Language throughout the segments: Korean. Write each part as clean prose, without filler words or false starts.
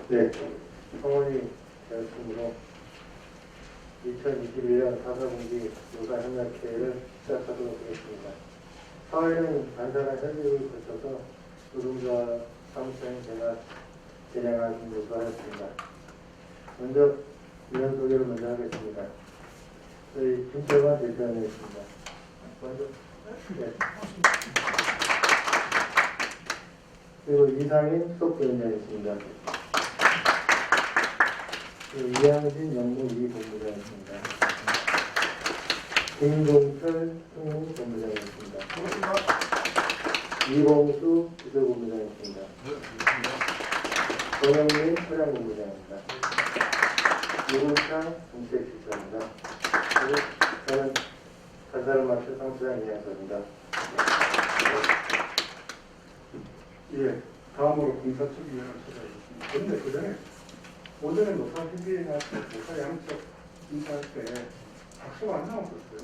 네, 성원이 되었으므로 2021년 4사분기 노사협력회의를 시작하도록 하겠습니다. 사회는 간단한 협의를 거쳐서 노동자 사무처인 제가 진행하는 노사였습니다. 먼저 위원 소개를 먼저 하겠습니다. 저희 김철관 대표님이십니다. 먼저. 네. 그리고 이상인 수석부위원장이십니다. 이양진 영무위 본부장이십니다. 김동철 총무본부장이십니다. 이봉수 비서본부장이십니다. 정영민 차량본부장입니다. 유근창 정책실장입니다. 그리고 저는 간사를 맡은 상수장 이양서입니다. 예, 다음으로 공사처리위원을 찾아뵙겠습니다. 그런데 그 전에 오전에 노사협의회나 노사 양쪽 인사할 때 박수가 안 나왔었어요.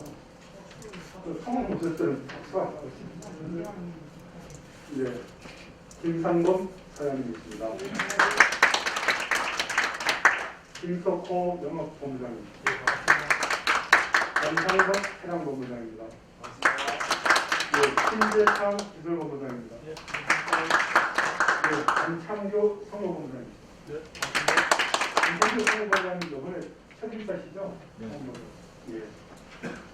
성원 모셨던 박수가 안 나왔습니다. 예, 김상범 사장님이십니다. 김석호 영업본부장입니다. 전상범 해당본부장입니다. 예, 신재창 기술본부장입니다. 네, 안창교 성모본부장입니다. 안창교 성모본부장님 이번에 첫 인사시죠? 예.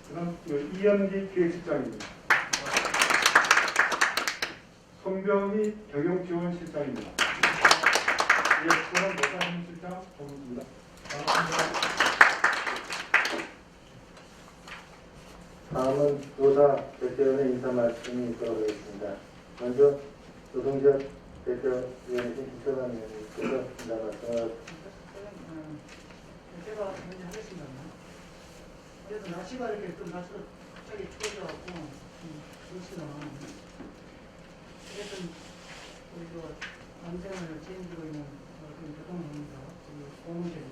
그다음 이현기 기획실장입니다. 손병희 경영지원실장입니다. 예, 그다음 노사협실장 정우입니다. 다음은 노사 대표위원의 인사 말씀이 있도록 하겠습니다. 먼저 노동지역 대표위원이신 김철관 위원님께서 인사 말씀을 제가 먼저 하겠습니다. 그래서 날씨가 이렇게 좀 날씨가 갑자기 추워져갖고 그렇지만 어쨌든 우리가 안전을 책임지고 있는 그런 교통입니다. 공무원들이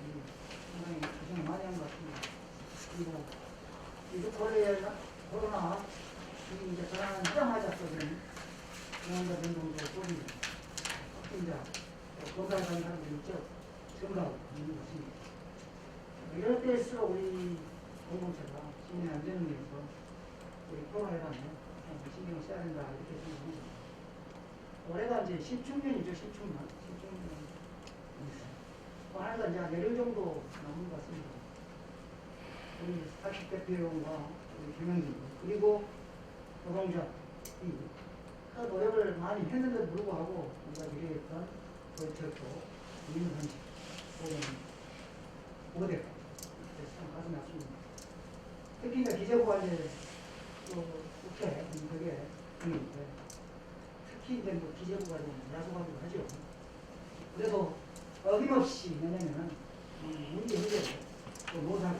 상당히 고생 많이 한 것 같습니다. 그리고 이제 코로나 이제 전환하자마자 쏘는 중앙자 변동도 쏘는 확진자 건강에 가는 사람들이 있죠. 증가하고 있는 것입니다. 이럴 때일수록 우리 공동체가 시민의 안전을 위해서 우리 코로나에 관해 신경을 써야 된다 이렇게 생각합니다. 올해가 이제 신축년이죠. 신축년. 하나가 이제 한 열흘 정도 남은 것 같습니다. 우리 40대 대표용과 우리 경영진 그리고 노동자 그 노력을 많이 했는데도 불구하고 우리가 기대했던 거쳤고 민간식 혹은 5대 참 가슴이 아픕니다. 특히 이제 기재부관리 국회 그게 중인데 특히 이제 뭐 기재부가 좀 야속하기도 하죠. 그래서 어김없이 왜냐면은 문제를 또 노사가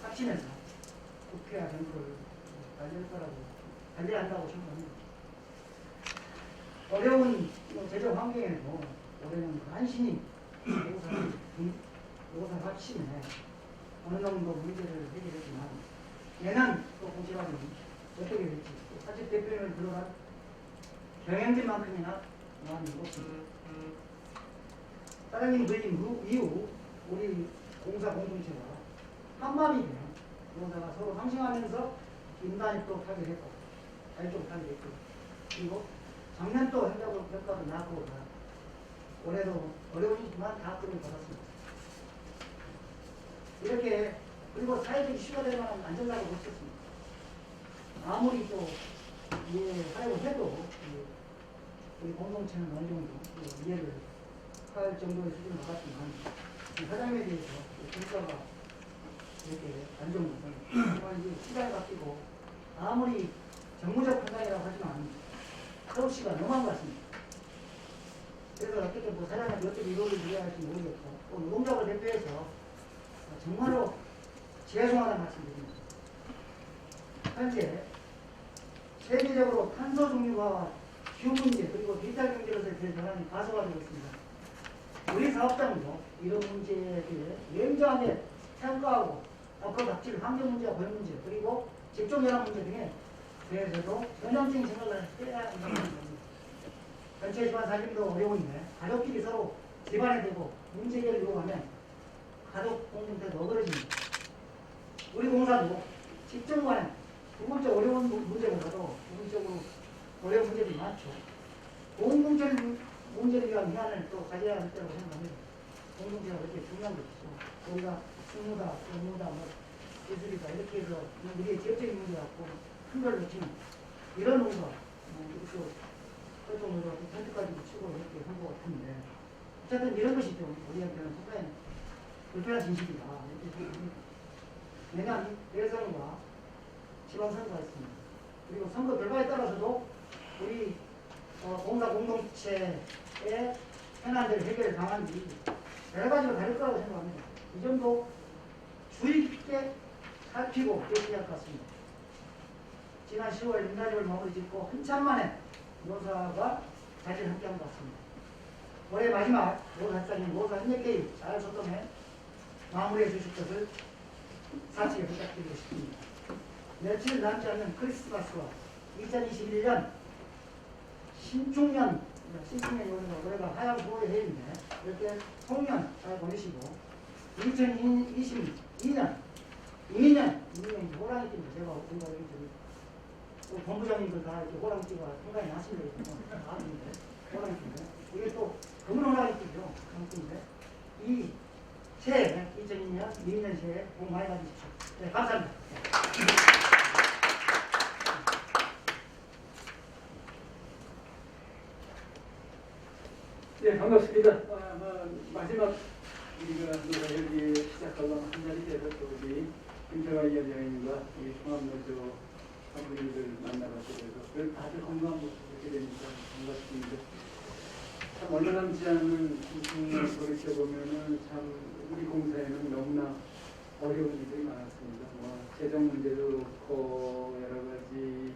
합치면서 국회와 정부를 관리한다고 생각합니다. 어려운 재정 환경에도 올해는 간신히 노사 합치면 어느 정도 문제를 해결했지만 내년 또 공시가는 어떻게 될지 사실 대표님을 들어간 경영진만큼이나 많이 없습니다. 사장님 부임 이후 우리 공사 공동체가 한마음이 되면 노사가 서로 상생하면서 인간이 또 타결했고 자율적으로 타결했고 그리고 작년 또 행정으로 평가도 나고 올해도 어려우시지만 다 끌을 받았습니다. 이렇게 그리고 사회적 이슈가 될 만한 안전사고 없었습니다. 아무리 또 이해하려고 해도 우리 공동체는 어느 정도 이해를 할 정도의 수준을 받았지만 사장님에 대해서 평가가 이렇게 안 좋은 것은 정말 시간이 바뀌고 아무리 정무적 판단이라고 하지만 서울시가 너무한 것 같습니다. 그래서 어떻게 뭐 사장님이 어떻게 이론을 이해야 할지 모르겠고 또 노동자를 대표해서 정말로 죄송하다는 말씀드립니다. 현재 세계적으로 탄소 중립화 기후 문제 그리고 디지털 경제로서의 대전환이 가속화되고 있습니다. 우리 사업장도 이런 문제에 대해 냉정하게 평가하고 앞으로 닥칠 환경 문제와 별 문제 그리고 직종 연합 문제 등에 대해서도 전형적인 생각을 해야 한다는 겁니다. 전체 집안 살림도 어려운데 가족끼리 서로 기반이 되고 문제를 요구하면 가족 공동체가 어그러집니다. 우리 공사도 직종과는 부분적 어려운 문제보다도 부분적으로 어려운 문제들이 많죠. 공동체 문제를 위한 위안을 또 가져야 할 때라고 생각합니다. 공동체가 그렇게 중요한 것이죠. 우리가 승무다, 업무다, 뭐 기술이다 이렇게 해서 우리의 지역적인 문제 갖고 큰 걸 놓치는 이런 문제가 이렇게 활동으로 선택까지 치고 이렇게 한 것 같은데 어쨌든 이런 것이 좀 우리한테는 상당히 불편한 진실이다. 이렇게 생각합니다. 내년 대선과 지방선거가 있습니다. 그리고 선거 결과에 따라서도 우리 공사 공동체의 현안들 해결 방안이 여러 가지로 다를 거라고 생각합니다. 이 점도 주의 깊게 살피고 기억해야 할 것 같습니다. 지난 10월 임나집을 마무리 짓고 한참 만에 노사가 자리를 함께한 것 같습니다. 올해 마지막 노사장님 노사 협력회의 잘 소통해 마무리해 주실 것을 사측에 부탁드리고 싶습니다. 며칠 남지 않는 크리스마스와 2021년 신축년 오는 올해가 하얀 9월의 해인데 이렇게 송년 잘 보내시고 2022년 이민년이 호랑이띠입니다. 제가 생각이 좀 본부장님들 다 이렇게 호랑이띠가 생각이 나시는데 아닌데 호랑이띠인데 이게 또 금은 호랑이띠죠. 호랑이띠인데 이 새해 2002년 이민년 새해 복 많이 받으십시오. 네, 감사합니다. 네, 반갑습니다. 마지막 우리가 노사협의 시작하려면 한 자리 돼서 또 우리 김태화 위원장님과 우리 통합노조 사부님들 만나뵙게 돼서 다들 건강한 모습 보게 되니까 반갑습니다. 참 얼마 남지 않은 인생을 돌이켜보면은 참 우리 공사에는 너무나 어려운 일들이 많았습니다. 재정 문제도 그렇고 여러 가지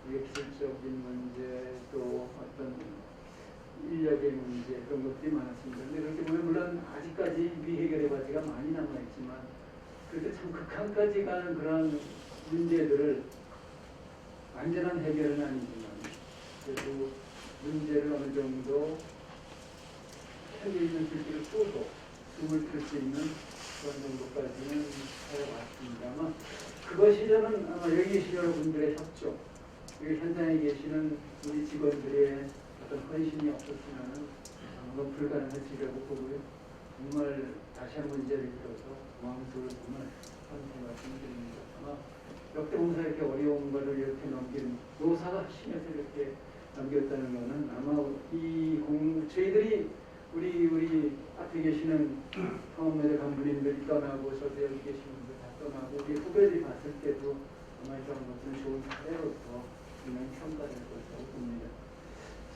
기술적인 문제 또 어떤 인력의 문제 그런 것들이 많았습니다. 근데 그렇게 보면 물론 아직까지 미해결의 과제가 많이 남아있지만 그렇게 참 극한까지 가는 그런 문제들을 완전한 해결은 아니지만 그래도 문제를 어느 정도 편에 있는 들기를 쏘고 숨을 들 수 있는 그런 정도까지는 해왔습니다만 그것이 저는 아마 여기 계신 여러분들의 협조 여기 현장에 계시는 우리 직원들의 어떤 헌신이 없었으면 그건 불가능해지려고 보고요. 정말 다시 한번 이 자리에 들어서 마음속으로 정말 헌신 말씀을 드립니다. 아마 역대 공사 이렇게 어려운 거를 이렇게 넘기는 노사가 하시면서 이렇게 넘겼다는 거는 아마 저희들이 우리 앞에 계시는 통합노조 간부님들이 떠나고 저도 여기 계신 분들 다 떠나고 우리 후배들이 봤을 때도 아마 이런 것은 좋은 사례로서 분명히 평가될 것이라고 봅니다.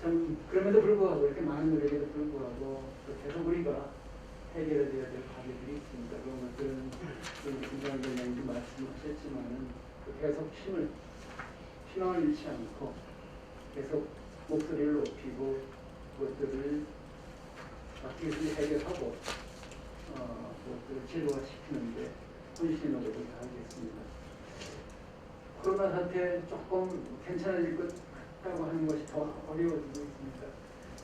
참 그럼에도 불구하고 이렇게 많은 노력에도 불구하고 또 계속 우리가 해결해야 될 과제들이 있습니다. 그런 것들은 김장관 위원장님도 말씀하셨지만은 계속 희망을 잃지 않고 계속 목소리를 높이고 그것들을 어떻게든 해결하고 그것들을 제도화시키는데 혼신의 노력을 다하겠습니다. 코로나 사태 조금 괜찮아질 것 같다고 하는 것이 더 어려워지고 있습니다.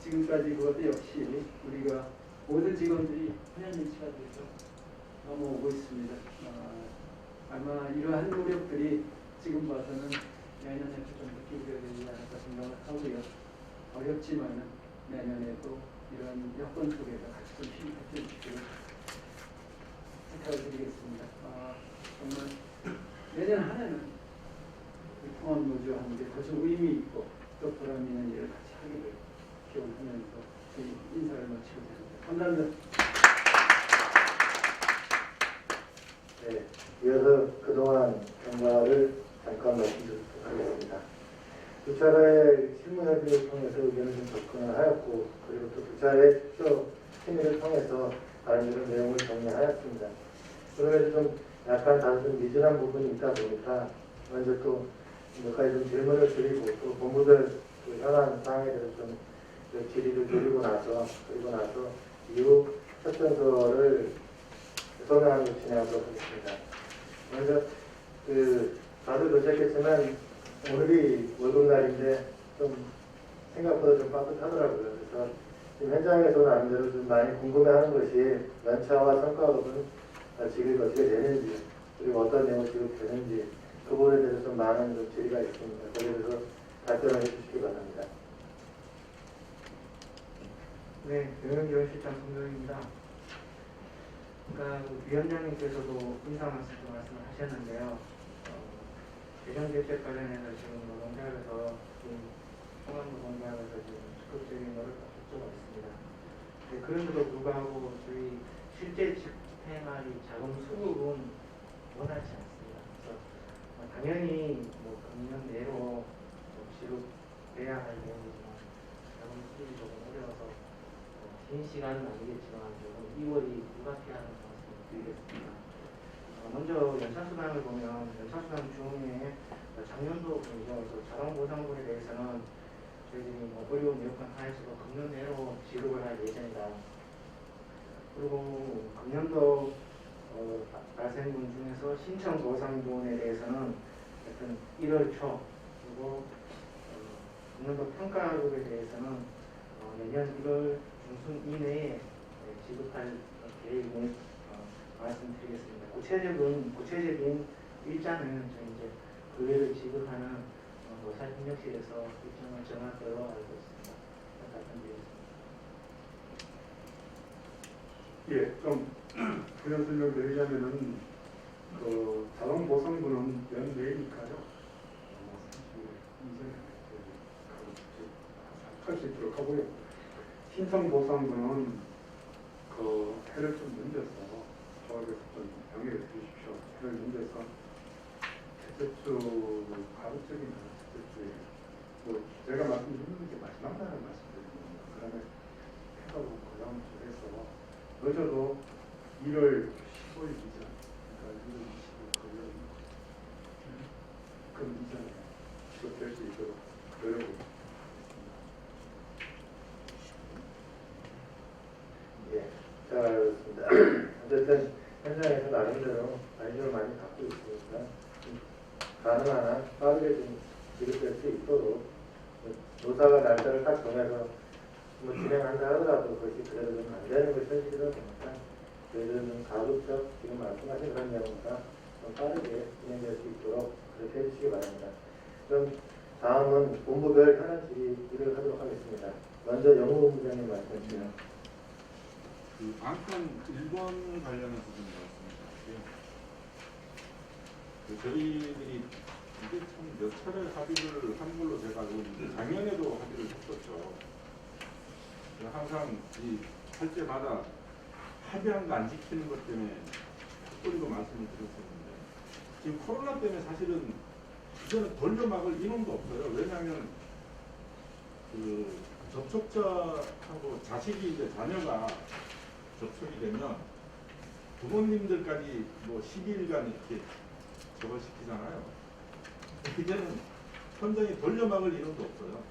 지금까지 그것도 역시 우리가 모든 직원들이 혼연일치가 돼서 넘어오고 있습니다. 아마 이러한 노력들이 지금 봐서는 내년에도 좀 느끼게 되지 않을까 생각을 하고요. 어렵지만은 내년에도 이런 여건 속에서 같이 좀 힘을 주시기를 부탁을 드리겠습니다. 정말 내년 한 해는 통합노조와 함께 더 좀 의미 있고 또 보람 있는 일을 같이 하기를 기원하면서 저희 인사를 마치고 있습니다. 감사합니다. 네, 이어서 그동안 경과를 잠깐 말씀드리도록 하겠습니다. 두 차례 실무협의를 통해서 의견을 좀 접근을 하였고 그리고 또 두 차례 투표 심의를 통해서 다른 이런 내용을 정리하였습니다. 그럼에도 좀 약간 다소 좀 미진한 부분이 있다 보니까 먼저 또 몇 가지 좀 질문을 드리고 또 본부들 그 현안 사항에 대해서 좀 질의를 드리고 나서 그리고 나서 이후 협정서를 소명하는 걸 진행하도록 하겠습니다. 먼저 다들 도착했지만 오늘이 월급날인데 좀 생각보다 좀 빠듯하더라고요. 그래서 지금 현장에서 나름대로 좀 많이 궁금해하는 것이 연차와 성과급은 지급이 어떻게 되는지, 그리고 어떤 내용을 지급되는지 그 부분에 대해서 좀 많은 좀 질의가 있습니다. 거기에 대해서 답변을 해주시기 바랍니다. 네, 경영지원실장 송정입니다. 그러니까 위원장님께서도 인사 말씀도 말씀을 하셨는데요. 재정대책 관련해서 지금 노동개혁에서 총합노동개혁에서 지금 적극적인 노력을 할 필요가 있습니다. 네, 그런데도 불구하고 저희 실제 집행할 자금 수급은 원하지 않습니다. 그래서 당연히 뭐 금년 내로 지급돼야 할 내용이지만 자금 수급이 조금 어려워서 긴 시간은 아니겠지만 조금 2월이 불가피하다는 말씀을 드리겠습니다. 먼저 연차수당을 보면 연차수당 중에 작년도 분이죠. 자동보상분에 대해서는 저희들이 뭐 어려운 여건 하에서도 금년 내로 지급을 할 예정이다. 그리고 금년도 발생분 중에서 신청보상분에 대해서는 하여튼 1월 초, 그리고 금년도 평가급에 대해서는 내년 1월 중순 이내에 지급할 계획을 말씀드리겠습니다. 구체적인 일자는 저희 이제 근래를 지급하는 노사협력실에서 일정을 정할 걸로 알고 있습니다. 답변드리겠습니다. 예, 좀 그냥 설명드리자면은 그 자동보상분은 연내니까요. 이전에 할 수 있도록 하고요. 신청보상분은 그 해를 좀 넘겨서 조합에서 좀 병행해 주십시오. 해를 넘겨서 첫째 주 가급적이면 첫째 주에 뭐 제가 말씀드리는 게 마지막 날을 말씀드리는 겁니다. 그 다음에 해가 오고 그 다음 주에서 늦어도 1월 15일 이전, 그러니까 1월 20일 금요일 그 이전에 지급될 수 있도록 노력을 예, 잘 알겠습니다. 어쨌든 현장에서 나름대로 관심을 많이 갖고 있으니까 가능한 한 빠르게 좀 지급될 수 있도록 노사가 날짜를 딱 정해서 뭐 진행한다 하더라도 그것이 그대로 좀 안 되는 것이 현실이다 보니까 저희들은 좀 가급적 지금 말씀하신 그런 내용보다 좀 빠르게 진행될 수 있도록 그렇게 해주시기 바랍니다. 그럼 다음은 본부별 현안 질의를 하도록 하겠습니다. 먼저 영무본부장님 말씀해 주세요. 그 안건 1번 관련해서 좀 말씀드릴게요. 저희들이 이게 참 몇 차례 합의를 한 걸로 제가 알고 있는데 작년에도 합의를 했었죠. 항상 할 때마다 합의한 거 안 지키는 것 때문에 헛소리로 말씀을 드렸었는데 지금 코로나 때문에 사실은 이제는 돌려막을 인원도 없어요. 왜냐하면 그 접촉자하고 자식이 이제 자녀가 접촉이 되면 부모님들까지 뭐 12일간 이렇게 저걸 시키잖아요. 이제는 현장에 돌려막을 인원도 없어요.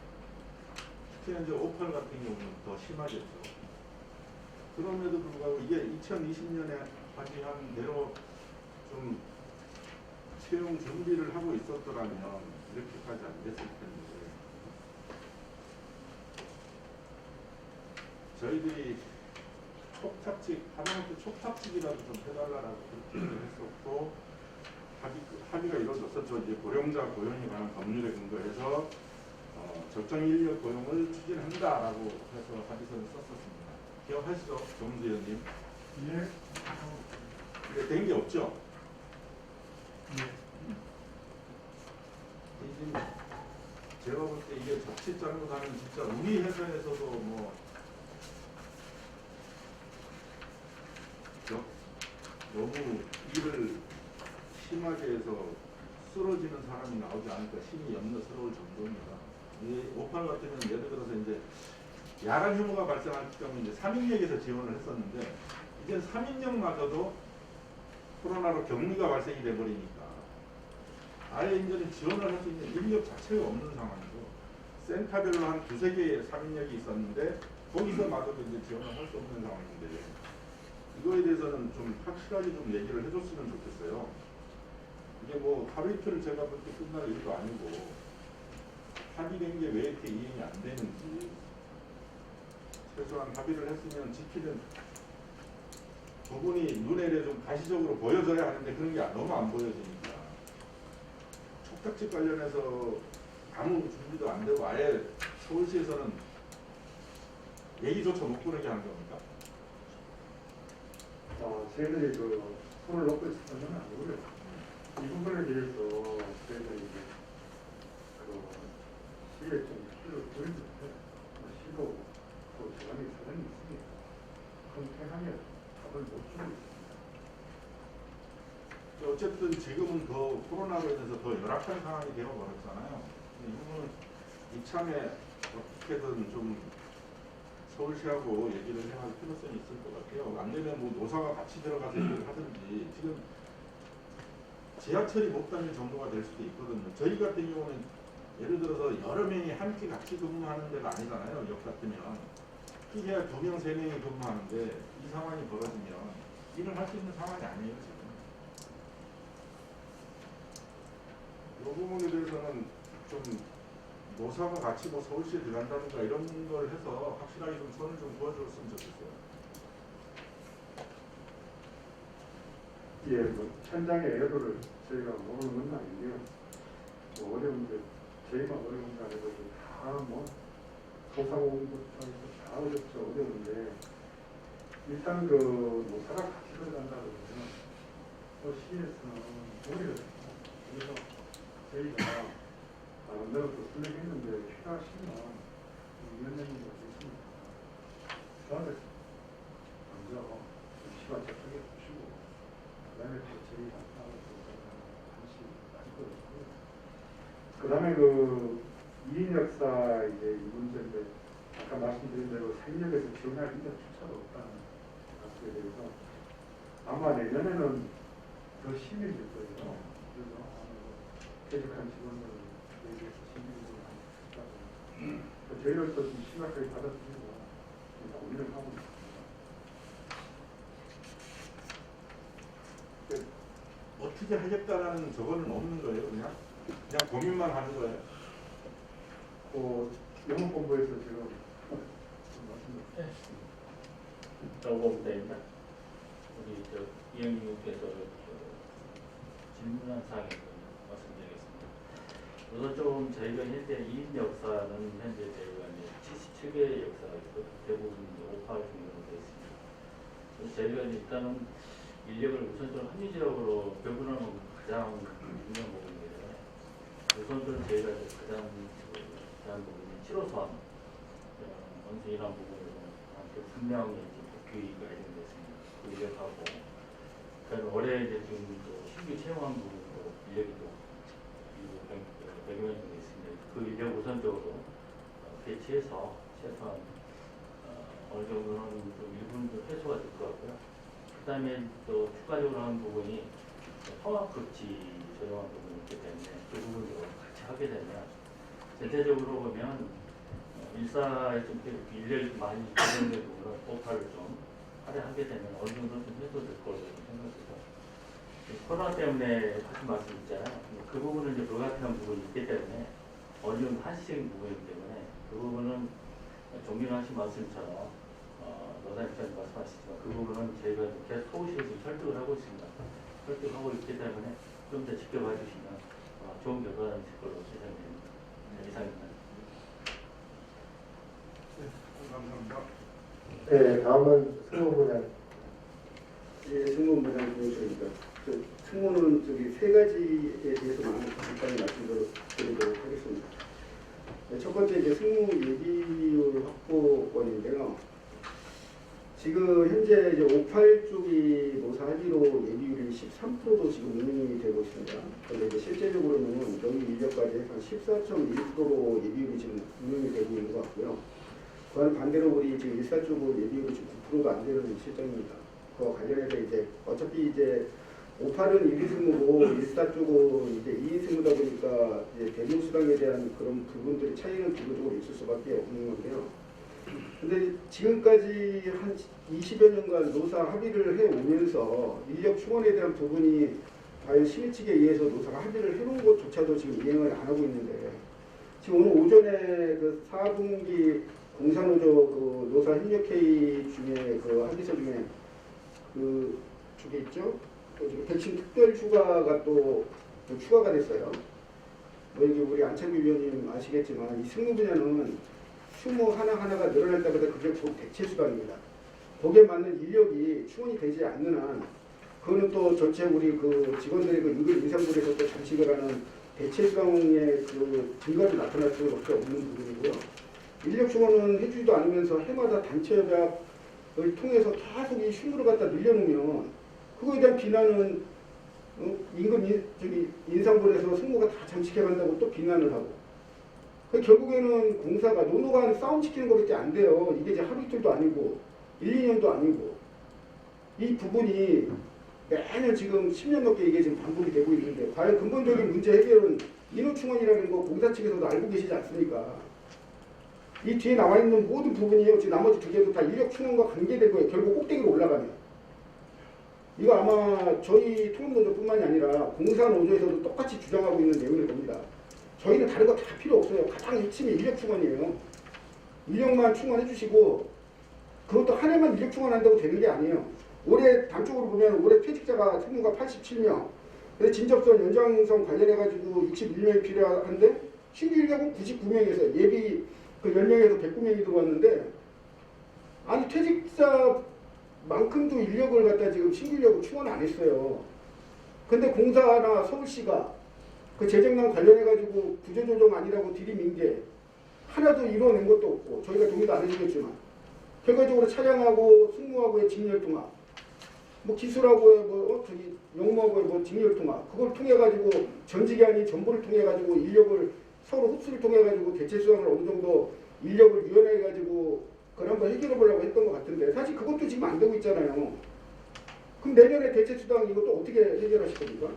특히 이제 오팔 같은 경우는 더 심하겠죠. 그럼에도 불구하고 이게 2020년에 합의한 대로 좀 채용 준비를 하고 있었더라면 이렇게까지 안 됐을 텐데 저희들이 촉착직, 하다못해 촉착직이라도 좀 해달라고 그렇게 했었고 합의가 이루어졌었죠. 이제 고령자 고용에 관한 법률에 근거해서 적정 인력 고용을 추진한다라고 해서 합의서를 썼었습니다. 기억하시죠, 정문수 의원님? 예. 이게 된 게 없죠. 이제 제가 볼 때 이게 자칫 잘못하면 진짜 우리 회사에서도 뭐 너무 일을 심하게 해서 쓰러지는 사람이 나오지 않을까 심히 염려스러울 정도입니다. 이 오팔 같으면 예를 들어서 이제 야간 휴무가 발생할 경우 이제 3인력에서 지원을 했었는데 이제 3인력마저도 코로나로 격리가 발생이 돼 버리니까 아예 이제는 지원을 할 수 있는 인력 자체가 없는 상황이고 센터별로 한 2~3개의 3인력이 있었는데 거기서마저도 이제 지원을 할 수 없는 상황인데 이거에 대해서는 좀 확실하게 좀 얘기를 해줬으면 좋겠어요. 이게 뭐 하루 이틀 제가 볼 때 끝날 일도 아니고 합의된 게 왜 이렇게 이행이 안 되는지 최소한 합의를 했으면 지키는 부분이 눈에 좀 가시적으로 보여져야 하는데 그런 게 너무 안 보여지니까 촉탁집 관련해서 아무 준비도 안 되고 아예 서울시에서는 얘기조차 못 꺼내게 하는 겁니까? 저희들이 그 손을 놓고 있었던 건 아니고요. 이 부분에 대해서 저희들이 이제 그 시에 좀 필요를 보이는데 시도 또 제한이 사정이 있습니다. 검토하면 답을 못 주고 있습니다. 어쨌든 지금은 더 코로나로 인해서 더 열악한 상황이 되어버렸잖아요. 이 부분은 이참에 어떻게든 좀 서울시하고 얘기를 해야 할 필요성이 있을 것 같아요. 안 되면 뭐 노사가 같이 들어가서 얘기를 하든지 지금 지하철이 못 다닐 정도가 될 수도 있거든요. 저희 같은 경우는 예를 들어서 여러 명이 함께 같이 근무하는 데가 아니잖아요. 역 같으면 피해야 2명, 3명이 근무하는데 이 상황이 벌어지면 일을 할 수 있는 상황이 아니에요 지금. 이 부분에 대해서는 좀 노사가 같이 뭐 서울시에 들어간다든가 이런 걸 해서 확실하게 좀 손을 좀 부어줬으면 좋겠어요. 예, 뭐 현장의 애도를 저희가 모르는 건 아닌데요. 뭐 어려운데 저희만 어려운 게 아니고 다뭐 소상공인부터 해서 다 어렵죠. 어려운데 일단 그 노사가 같이 들어간다 그러면 또 시에서는 오히려 그래서 저희가 나름대로 또 설명했는데 필요하시면 위원장님도 계십니다. 저한테 먼저 시간 접촉해 주시고 그다음에 또 저희가 따라서 잠시 말씀드리고요. 그다음에 그 2인 역사 이제 이 문제인데 아까 말씀드린 대로 생력에서 지원할 인력조차도 없다는 말씀에 대해서 아마 내년에는 더 심해질 거예요. 그래서 퇴직한 직원들을 대비해서 심리적으로 많이 했다고 저희로서 좀 심각하게 받아들이고 고민을 하고 있습니다. 어떻게 하겠다라는 저거는 없는 거예요, 그냥 고민만 하는 거예요. 영업본부에서 지금 말씀드렸습니다. 정보부대입니다. 우리 이영님께서 질문한 사항에 말씀드리겠습니다. 우선 좀 저희가 현재 2인 역사는 현재 저희가 이제 77개의 역사가 있고 대부분 5파를 중심으로 되어 있습니다. 그래서 저희가 일단은 인력을 우선적으로 합리적으로 배분하는 건 가장 중요한 부분입니다. 우선적으로 저희가 가장 중요한 부분이 7호선 원숭이라는 부분에서 분명히 복귀가 예정됐습니다. 그 인력하고 그러니까 올해 이제 지금 또 신규 채용한 부분으로 인력이 또 100여 명 정도 있습니다. 그 인력 우선적으로 배치해서 최소한 어느 정도는 좀 일부는 좀 해소가 될 것 같고요. 그 다음에 또 추가적으로 하는 부분이 통합급지 조정한 부분이 있기 때문에 그 부분도 같이 하게 되면 전체적으로 보면 일사에 좀 인력이 많이 고정된 부분을 오파를 좀 할애하게 되면 어느 정도 좀 해소될 거라고 생각합니다. 코로나 때문에 하신 말씀 있잖아요. 그 부분은 이제 불가피한 부분이 있기 때문에 어느 정도 한시적인 부분이기 때문에 그 부분은 존경하신 말씀처럼 노사님께서 말씀하시지만 그 부분은 저희가 계속 서울시에서 설득을 하고 있습니다. 설득하고 있기 때문에 좀 더 지켜봐 주시면 좋은 결과가 있을 걸로 예상이 됩니다. 네, 이상입니다. 감사합니다. 네, 다음은 승무부장. 예, 승무원부장 김효철입니다. 승무는 세 가지에 대해서만 간단히 말씀드리도록 하겠습니다. 네, 첫 번째 이제 승무 예비율 확보권인데요. 지금 현재 이제 58 쪽이 노사 합의로 예비율이 13%도 지금 운영이 되고 있습니다. 그런데 이제 실제적으로는 여기 인력까지 한 14.1%로 예비율이 지금 운영이 되고 있는 것 같고요. 그와는 반대로 우리 지금 일사 쪽은 예비율이 지금 9%가 안 되는 실정입니다. 그와 관련해서 이제 어차피 이제 58은 1인 승무고 일사 쪽은 이제 2인 승무다 보니까 이제 대중 수당에 대한 그런 부분들이 차이는 기본적으로 있을 수밖에 없는 건데요. 근데 지금까지 한 20여 년간 노사 합의를 해오면서 인력 충원에 대한 부분이 과연 시민 측에 의해서 노사가 합의를 해놓은 것조차도 지금 이행을 안 하고 있는데 지금 오늘 오전에 그 4분기 공사노조 그 노사 협력회의 중에 그 합의서 중에 그 저게 있죠? 또 지금 백신 특별 휴가가 또 추가가 됐어요. 뭐 여기 우리 안창규 위원님 아시겠지만 이 승무 분야는 휴무 하나하나가 늘어날 때마다 그게 곧 대체 수단입니다. 거기에 맞는 인력이 충원이 되지 않는 한 그거는 또 전체 우리 그 직원들의 그 임금 인상분에서 또 잠식을 하는 대체 수당의 그 증가로 나타날 수밖에 없는 부분이고요. 인력 충원은 해주지도 않으면서 해마다 단체 협약을 통해서 계속 이 휴무를 갖다 늘려놓으면 그거에 대한 비난은 임금 인상분에서 승무가 다 잠식해간다고 또 비난을 하고 결국에는 공사가 노노간 싸움 시키는 것밖에 안 돼요. 이게 이제 하루 이틀도 아니고 1, 2년도 아니고 이 부분이 매년 지금 10년 넘게 이게 지금 반복이 되고 있는데 과연 근본적인 문제 해결은 인호충원이라는 거 공사 측에서도 알고 계시지 않습니까? 이 뒤에 나와 있는 모든 부분이요. 지금 나머지 두 개도 다 인력 충원과 관계되고요. 결국 꼭대기로 올라가면 이거 아마 저희 통합노조뿐만이 아니라 공사노조에서도 똑같이 주장하고 있는 내용일 겁니다. 저희는 다른 거 다 필요 없어요. 가장 핵심이 인력 충원이에요. 인력만 충원해 주시고 그것도 한 해만 인력 충원한다고 되는 게 아니에요. 올해 단적으로 보면 올해 퇴직자가 승무가 87명 근데 진접선 연장성 관련해가지고 61명이 필요한데 신규 인력은 99명에서 예비 그 10명에서 109명이 들어왔는데 아니 퇴직자만큼도 인력을 갖다 지금 신규 인력을 충원 안 했어요. 근데 공사나 서울시가 그 재정난 관련해가지고 구조조정 아니라고 들이민 게 하나도 이뤄낸 것도 없고 저희가 동의도 안 해주겠지만 결과적으로 차량하고 승무하고의 직렬통합 뭐 기술하고의 뭐 저기 영무하고의 뭐 직렬통합 그걸 통해가지고 전직이 아닌 전부를 통해가지고 인력을 서로 흡수를 통해가지고 대체 수당을 어느 정도 인력을 유연해가지고 그걸 한번 해결해보려고 했던 것 같은데 사실 그것도 지금 안 되고 있잖아요. 그럼 내년에 대체 수당 이것도 어떻게 해결하실 겁니까?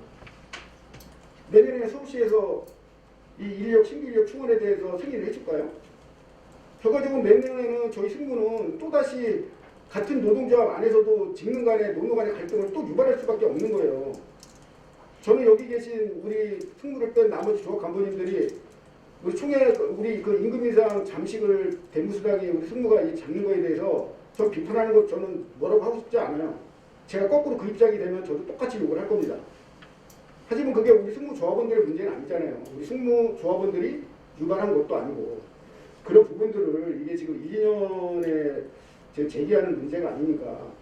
내년에 서울시에서 이 인력, 신규 인력 충원에 대해서 승인을 해줄까요? 결과적으로 내년에는 저희 승무는 또다시 같은 노동조합 안에서도 직능 간의 노무 간의 갈등을 또 유발할 수밖에 없는 거예요. 저는 여기 계신 우리 승무를 뺀 나머지 조합 간부님들이 우리 총회 우리 그 임금 인상 잠식을 대무수당이 우리 승무가 잡는 거에 대해서 저 비판하는 것 저는 뭐라고 하고 싶지 않아요. 제가 거꾸로 그 입장이 되면 저도 똑같이 욕을 할 겁니다. 하지만 그게 우리 승무 조합원들의 문제는 아니잖아요. 우리 승무 조합원들이 유발한 것도 아니고 그런 부분들을 이게 지금 2년에 제기하는 문제가 아니니까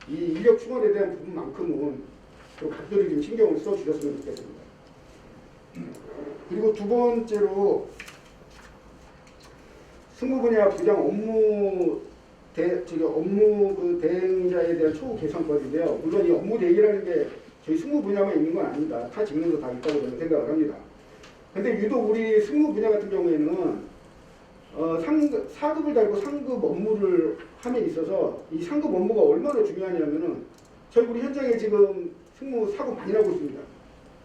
이 인력 충원에 대한 부분만큼은 좀 각별히 좀 신경을 써주셨으면 좋겠습니다. 그리고 두 번째로 승무 분야 부장 업무 그 대행자에 대한 초우 개선법인데요. 물론 이 업무 대행이라는 게 저희 승무 분야만 있는 건 아닙니다. 타 직능도 다 있다고 저는 생각을 합니다. 근데 유독 우리 승무 분야 같은 경우에는 4급을 달고 상급 업무를 함에 있어서 이 상급 업무가 얼마나 중요하냐면은 저희 우리 현장에 지금 승무 사고 많이 나고 있습니다.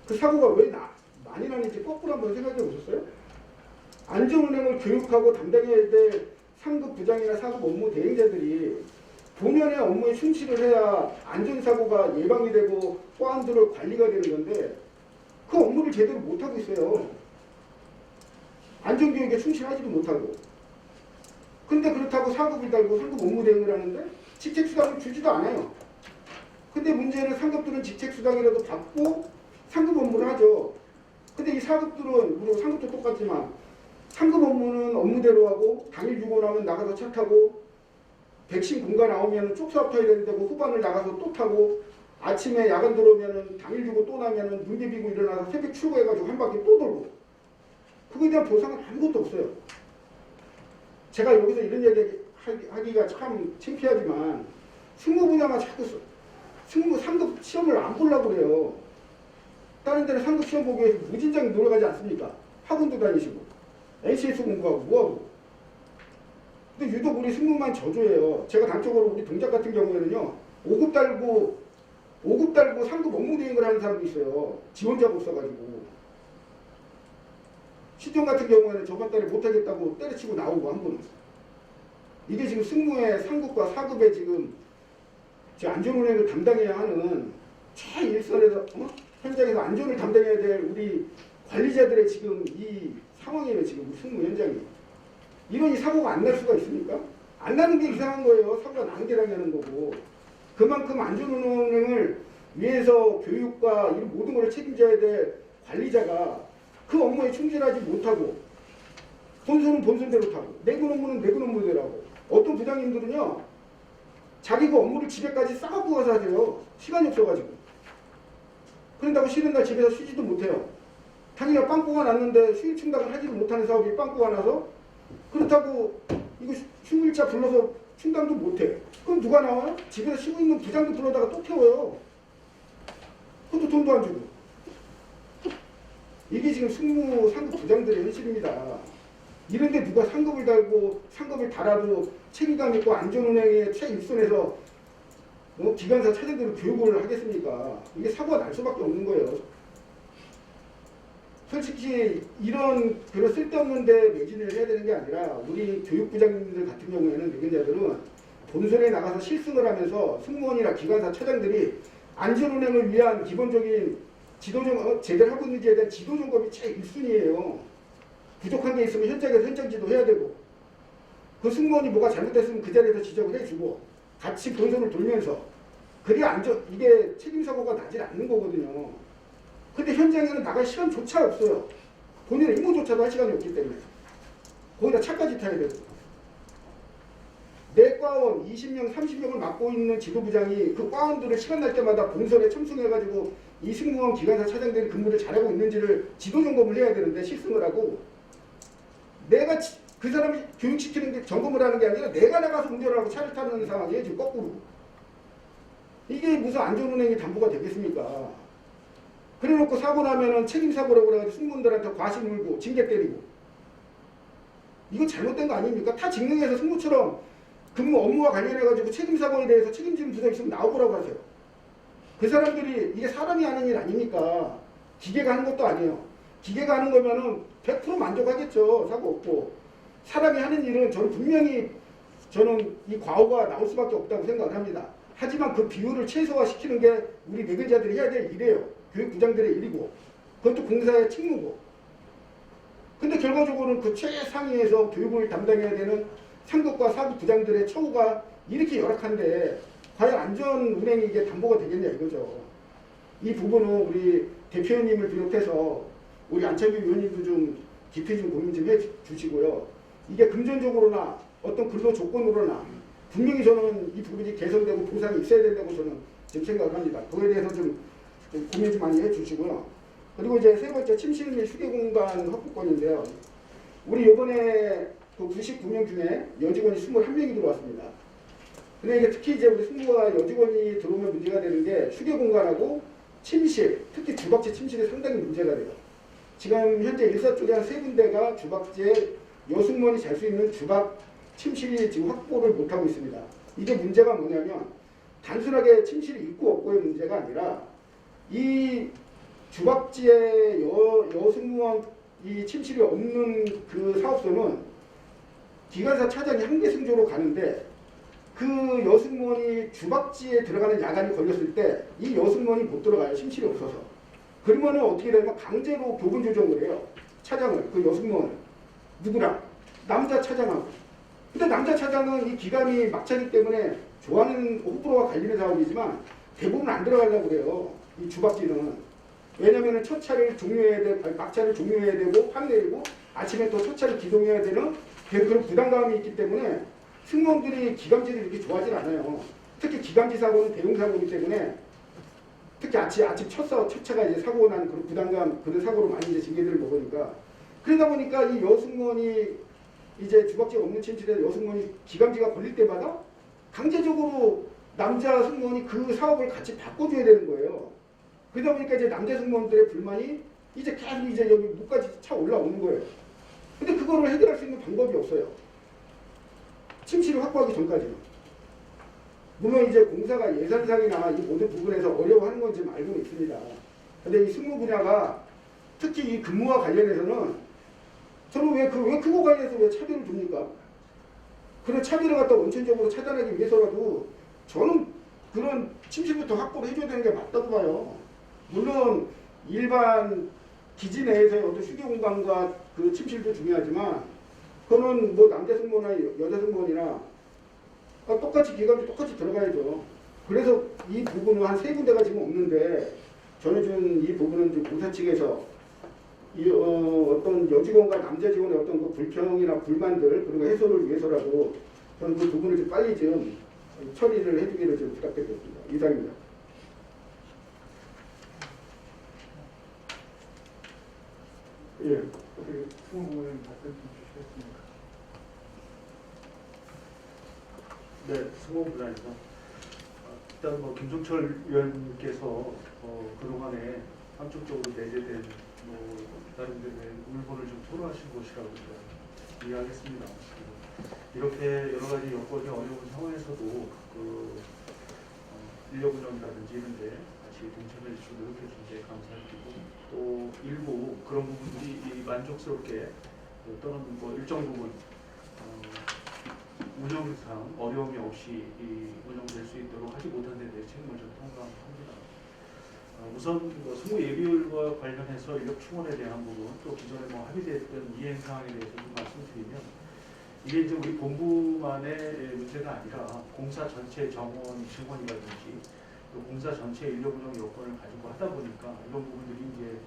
그 사고가 왜 많이 나는지 거꾸로 한번 생각해 보셨어요? 안전운행을 교육하고 담당해야 될 상급 부장이나 사급 업무 대행자들이 본연의 업무에 충실을 해야 안전사고가 예방이 되고 보안도로 관리가 되는 건데 그 업무를 제대로 못하고 있어요. 안전교육에 충실하지도 못하고. 근데 그렇다고 상급을 달고 상급 업무 대응을 하는데 직책수당을 주지도 않아요. 근데 문제는 상급들은 직책수당이라도 받고 상급 업무를 하죠. 근데 이 사급들은 물론 상급도 똑같지만 상급 업무는 업무대로 하고 당일 유고 나면 나가서 차 타고 백신 공가 나오면 쪽수합 타야 되는데 그 후반을 나가서 또 타고 아침에 야간 들어오면 당일 주고 또 나면 눈 비비고 일어나서 새벽 출고해가지고 한 바퀴 또 돌고 그거에 대한 보상은 아무것도 없어요. 제가 여기서 이런 얘기 하기가 참 창피하지만 승무 분야만 자꾸 승무 상급 시험을 안 보려고 그래요. 다른 데는 상급 시험 보기 위해서 무진장에 노력하지 않습니까? 학원도 다니시고 ACS 공부하고 뭐하고. 근데 유독 우리 승무만 저조해요. 제가 단적으로 우리 동작 같은 경우에는요 5급 달고 상급 업무 대행을 하는 사람도 있어요. 지원자가 없어가지고. 시정 같은 경우에는 저번 달에 못하겠다고 때려치고 나오고 한 분은. 이게 지금 승무의 상급과 사급에 지금 안전운행을 담당해야 하는 최일선에서 현장에서 안전을 담당해야 될 우리 관리자들의 지금 이 상황이에요. 지금 우리 승무 현장이. 이런 이 사고가 안 날 수가 있습니까? 안 나는 게 이상한 거예요. 사고가 나는 게 당연한 거고. 그만큼 안전운행을 위해서 교육과 이런 모든 걸 책임져야 될 관리자가 그 업무에 충실하지 못하고 본선은 본선대로 타고 내군 업무는 내군 업무대로 하고 어떤 부장님들은요 자기 그 업무를 집에까지 싸갖고 가서 하세요. 시간이 없어가지고. 그런다고 쉬는 날 집에서 쉬지도 못해요. 자기가 빵꾸가 났는데 수익 충당을 하지도 못하는 사업이 빵꾸가 나서 그렇다고 이거 휴일자 불러서 충당도 못해. 그럼 누가 나와요? 집에서 쉬고 있는 부장도 불러다가 또 태워요. 그것도 돈도 안 주고. 이게 지금 승무 상급 부장들의 현실입니다. 이런데 누가 상급을 달고 상급을 달아도 책임감 있고 안전운행에 최일선에서 기관사 차장들을 교육을 하겠습니까? 이게 사고가 날 수밖에 없는 거예요. 솔직히 이런 그런 쓸데없는데 매진을 해야 되는 게 아니라 우리 교육부장님들 같은 경우에는 내근자들은 본선에 나가서 실승을 하면서 승무원이나 기관사 차장들이 안전운행을 위한 기본적인 지도점 제대로 하고 있는지에 대한 지도 점검이 제일 1순위예요. 부족한 게 있으면 현장에서 현장 지도해야 되고 그 승무원이 뭐가 잘못됐으면 그 자리에서 지적을 해주고 같이 본선을 돌면서 그래야 이게 책임사고가 나질 않는 거거든요. 근데 현장에는 나갈 시간조차 없어요. 본인의 임무조차도 할 시간이 없기 때문에 거기다 차까지 타야 되고 내 과원 20명 30명을 맡고 있는 지도부장이 그 과원들을 시간 날 때마다 본선에 참석해가지고 이 승무원 기관사 차장들이 근무를 잘하고 있는지를 지도 점검을 해야 되는데 실승을 하고 내가 그 사람이 교육시키는 게 점검을 하는 게 아니라 내가 나가서 운전을 하고 차를 타는 상황이에요. 지금 거꾸로. 이게 무슨 안전운행이 담보가 되겠습니까? 그래놓고 사고 나면은 책임사고라고 그래가지고 승무원들한테 과실 물고 징계 때리고 이거 잘못된 거 아닙니까? 타 직능에서 승무처럼 근무 업무와 관련해가지고 책임사고에 대해서 책임지는 부서 있으면 나오라고 하세요. 그 사람들이 이게 사람이 하는 일 아닙니까? 기계가 하는 것도 아니에요. 기계가 하는 거면은 100% 만족하겠죠. 사고 없고. 사람이 하는 일은 저는 이 과오가 나올 수밖에 없다고 생각을 합니다. 하지만 그 비율을 최소화시키는 게 우리 내근자들이 해야 될 일이에요. 교육부장들의 일이고 그것도 공사의 책무고. 근데 결과적으로는 그 최상위에서 교육을 담당해야 되는 상급과 사급 부장들의 처우가 이렇게 열악한데 과연 안전운행이 이게 담보가 되겠냐 이거죠. 이 부분은 우리 대표님을 비롯해서 우리 안철규 위원님도 좀 깊이 좀 고민 좀 해주시고요. 이게 금전적으로나 어떤 근로 조건으로나 분명히 저는 이 부분이 개선되고 보상이 있어야 된다고 저는 지금 생각을 합니다. 그거에 대해서 좀 고민 좀 많이 해주시고요. 그리고 이제 세 번째 침실 및 휴게 공간 확보권인데요. 우리 이번에 그 99명 중에 여직원이 21명이 들어왔습니다. 근데 이게 특히 이제 우리 승무가 여직원이 들어오면 문제가 되는 게 휴게 공간하고 침실, 특히 주박지 침실이 상당히 문제가 돼요. 지금 현재 일사 쪽에 한 3군데가 주박지에 여승무원이 잘 수 있는 주박 침실이 지금 확보를 못하고 있습니다. 이게 문제가 뭐냐면 단순하게 침실이 있고 없고의 문제가 아니라 이 주박지에 여승무원 이 침실이 없는 그 사업소는 기관사 차장이 한개 승조로 가는데 그 여승무원이 주박지에 들어가는 야간이 걸렸을 때 이 여승무원이 못 들어가요. 침실이 없어서. 그러면은 어떻게 되냐면 강제로 교분 조정을 해요. 차장을, 그 여승무원을. 누구랑? 남자 차장하고. 근데 남자 차장은 이 기간이 막차기 때문에 좋아하는 호불호가 갈리는 사업이지만 대부분 안 들어가려고 그래요. 이 주박지는. 왜냐면은 첫 차를 종료해야 되고, 막차를 종료해야 되고, 판내리고, 아침에 또 첫 차를 기동해야 되는 그런 부담감이 있기 때문에 승무원들이 기감지를 이렇게 좋아하진 않아요. 특히 기감지 사고는 대형사고이기 때문에 특히 아침 첫 차가 이제 사고 난 그런 부담감, 그런 사고로 많이 이제 징계들을 먹으니까 그러다 보니까 이 여승무원이 이제 주박지가 없는 침실에 여승무원이 기감지가 걸릴 때마다 강제적으로 남자 승무원이 그 사업을 같이 바꿔줘야 되는 거예요. 그러다 보니까 이제 남자 승무원들의 불만이 이제 계속 이제 여기 목까지 차 올라오는 거예요. 근데 그거를 해결할 수 있는 방법이 없어요. 침실을 확보하기 전까지는. 물론 이제 공사가 예산상이나 이 모든 부분에서 어려워하는 건 지금 알고 있습니다. 근데 이 승무 분야가 특히 이 근무와 관련해서는 저는 왜 그거 관련해서 왜 차별을 줍니까? 그런 차별을 갖다 원천적으로 차단하기 위해서라도 저는 그런 침실부터 확보를 해줘야 되는 게 맞다고 봐요. 물론 일반 기지 내에서의 어떤 휴게 공간과 그 침실도 중요하지만 그거는 뭐 남자 승무원이나 여자 승무원이나 똑같이 기관지 똑같이 들어가야죠. 그래서 이 부분은 한 3군데가 지금 없는데 저는 지금 이 부분은 좀 공사 측에서 어떤 여직원과 남자 직원의 어떤 그 불평이나 불만들 그리고 해소를 위해서라도 저는 그 부분을 좀 빨리 좀 처리를 해주기를 좀 부탁드리겠습니다. 이상입니다. 예, 어떻게 승무부모님 답변 좀 주시겠습니까? 네, 승무부장입니다. 일단 뭐 김종철 위원님께서 그동안에 함축적으로 내재된 나름대로의 물건을 좀 토로하신 것이라고 이해하겠습니다. 이렇게 여러 가지 여건이 어려운 상황에서도 인력 운영이라든지 이런 데 같이 동참해 주시고 노력해 주신 데 감사드리고 또 일부 그런 부분들이 만족스럽게 또는 뭐 일정 부분 운영상 어려움이 없이 운영될 수 있도록 하지 못한 데 대해 책임을 좀 통감합니다. 우선 승무 예비율과 관련해서 인력 충원에 대한 부분 또 기존에 합의됐던 이행 사항에 대해서 좀 말씀드리면 이게 이제 우리 본부만의 문제가 아니라 공사 전체 정원 증원이라든지 또 공사 전체 인력 운영 여건을 가지고 하다 보니까 이런 부분들이 이제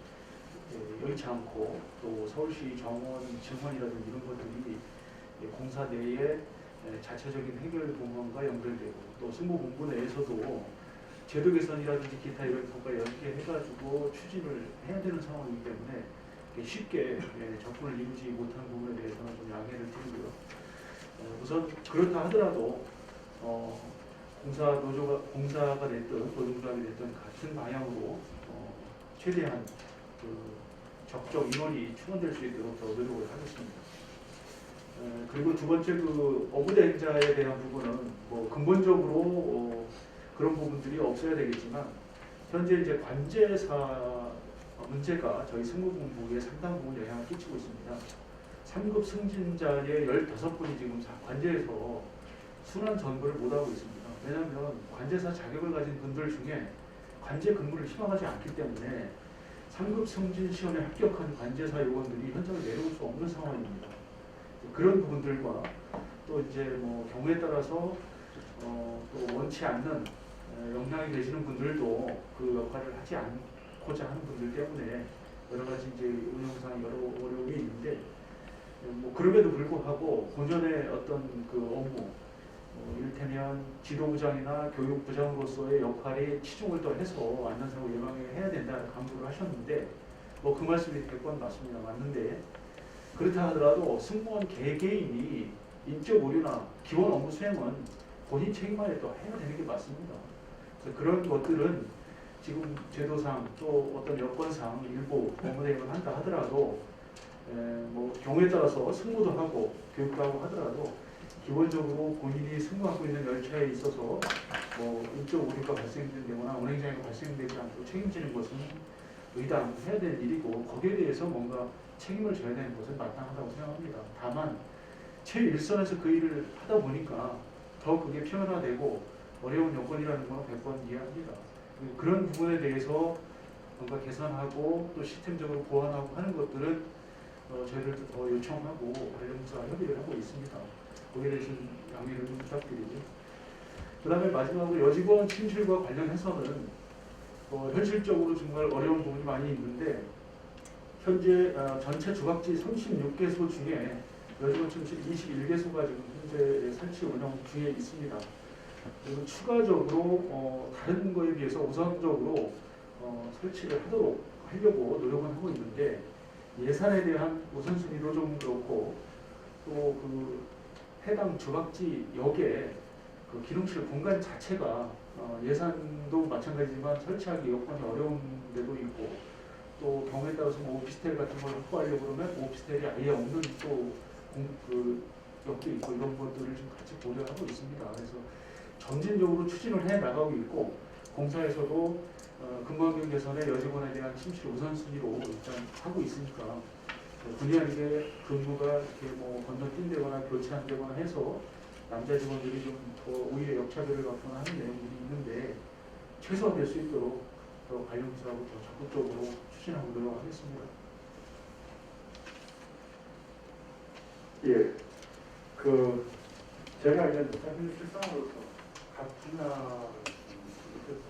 여의치 않고 또 서울시 정원 증원이라든지 이런 것들이 공사 내에 자체적인 해결 공간과 연결되고 또 승무본부 내에서도 제도 개선이라든지 기타 이런 것과 연계해가지고 추진을 해야 되는 상황이기 때문에 쉽게 접근을 이루지 못한 부분에 대해서는 좀 양해를 드리고요. 우선 그렇다 하더라도 공사가 됐든 노동조합이 됐든 같은 방향으로 최대한 적정 인원이 충원될 수 있도록 더 노력을 하겠습니다. 그리고 두 번째 어부대행자에 대한 부분은 근본적으로 그런 부분들이 없어야 되겠지만 현재 이제 관제사 문제가 저희 승무본부에 상당 부분 영향을 끼치고 있습니다. 3급 승진자의 15분이 지금 관제에서 순환 전부를 못하고 있습니다. 왜냐하면 관제사 자격을 가진 분들 중에 관제 근무를 희망하지 않기 때문에 3급 승진 시험에 합격한 관제사 요원들이 현장에 내려올 수 없는 상황입니다. 그런 부분들과 또 이제 경우에 따라서 또 원치 않는 역량이 되시는 분들도 그 역할을 하지 않고자 하는 분들 때문에 여러 가지 이제 운영상 여러 어려움이 있는데 그럼에도 불구하고 본연의 어떤 업무 이를테면 지도부장이나 교육부장으로서의 역할이 치중을 더 해서 안전사고 예방을 해야 된다는 강조를 하셨는데 그 말씀이 100번 맞습니다. 맞는데 그렇다 하더라도 승무원 개개인이 인적 오류나 기본 업무 수행은 본인 책임만에 또 해야 되는 게 맞습니다. 그래서 그런 것들은 지금 제도상 또 어떤 여건상 일부 업무대행을 한다 하더라도 경우에 따라서 승무도 하고 교육도 하고 하더라도 기본적으로 본인이 승무하고 있는 열차에 있어서 인적 오류가 발생되거나 운행장애가 발생되지 않고 책임지는 것은 의당해야 될 일이고 거기에 대해서 뭔가 책임을 져야 되는 것은 마땅하다고 생각합니다. 다만 최일선에서 그 일을 하다 보니까 더 그게 표현화되고 어려운 여건이라는 건 100번 이해합니다. 그런 부분에 대해서 뭔가 개선하고 또 시스템적으로 보완하고 하는 것들은 저희들도 더 요청하고 관련부서와 협의를 하고 있습니다. 거기에 대해서 양해를 좀 부탁드리고 그 다음에 마지막으로 여직원 침실과 관련해서는 현실적으로 정말 어려운 부분이 많이 있는데 현재 전체 주각지 36개소 중에 여직원 침실 21개소가 지금 현재 설치 운영 중에 있습니다. 그리고 추가적으로 다른 거에 비해서 우선적으로 설치를 하려고 노력은 하고 있는데 예산에 대한 우선순위도 좀 그렇고 또 해당 주각지 역에 기능실 공간 자체가 예산도 마찬가지지만 설치하기 여건이 어려운 데도 있고 또 경우에 따라서 오피스텔 같은 걸 확보하려고 그러면 오피스텔이 아예 없는 또 역도 있고 이런 것들을 좀 같이 고려하고 있습니다. 그래서 점진적으로 추진을 해 나가고 있고 공사에서도 근무환경 개선에 여직원에 대한 침실 우선순위로 일단 하고 있으니까 본의 아니게 근무가 이렇게 건너뛴다거나 교체한다거나 해서 남자 직원들이 좀 더 오히려 역차별을 받거나 하는 내용들이 있는데 최소화될 수 있도록 더 관련 부서하고 더 적극적으로 추진하고 노력하겠습니다. 예. 그 제가 이제 사실 실상으로서 각 분야를 못해서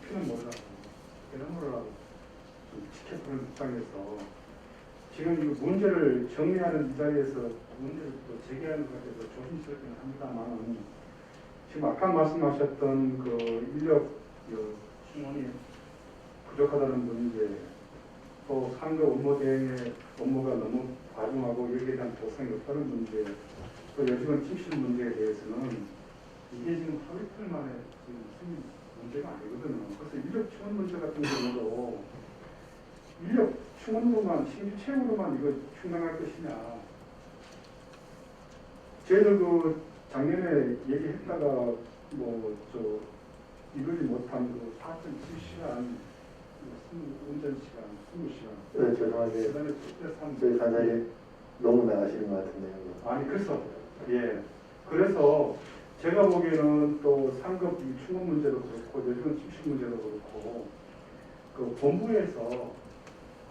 깊이는 모르라고 깊이는 모르라고 좀 지켜보는 입장에서 지금 이 문제를 정리하는 이 자리에서 문제를 또 제기하는 것에 대해서 조심스럽긴 합니다만 지금 아까 말씀하셨던 그 인력 충원이 부족하다는 문제, 또 상급 업무 대행의 업무가 너무 과중하고 여기에 대한 보상이 없다는 문제, 또 요즘은 침실 문제에 대해서는 이게 지금 하루 이틀 만에 지금 생긴 문제가 아니거든요. 그래서 인력 충원 문제 같은 경우도 인력 충원으로만, 신규 채용으로만 이거 충당할 것이냐. 저희들 그 작년에 얘기했다가 이루지 못한 그 4.7시간 운전 시간, 20시간. 네, 죄송하게 그다음에 특별상 저희 간사님 너무 나가시는 것 같은데요. 아니 그래서 예 그래서 제가 보기에는 또 상급 이 충원 문제도 그렇고 요즘은 침실 문제도 그렇고 그 본부에서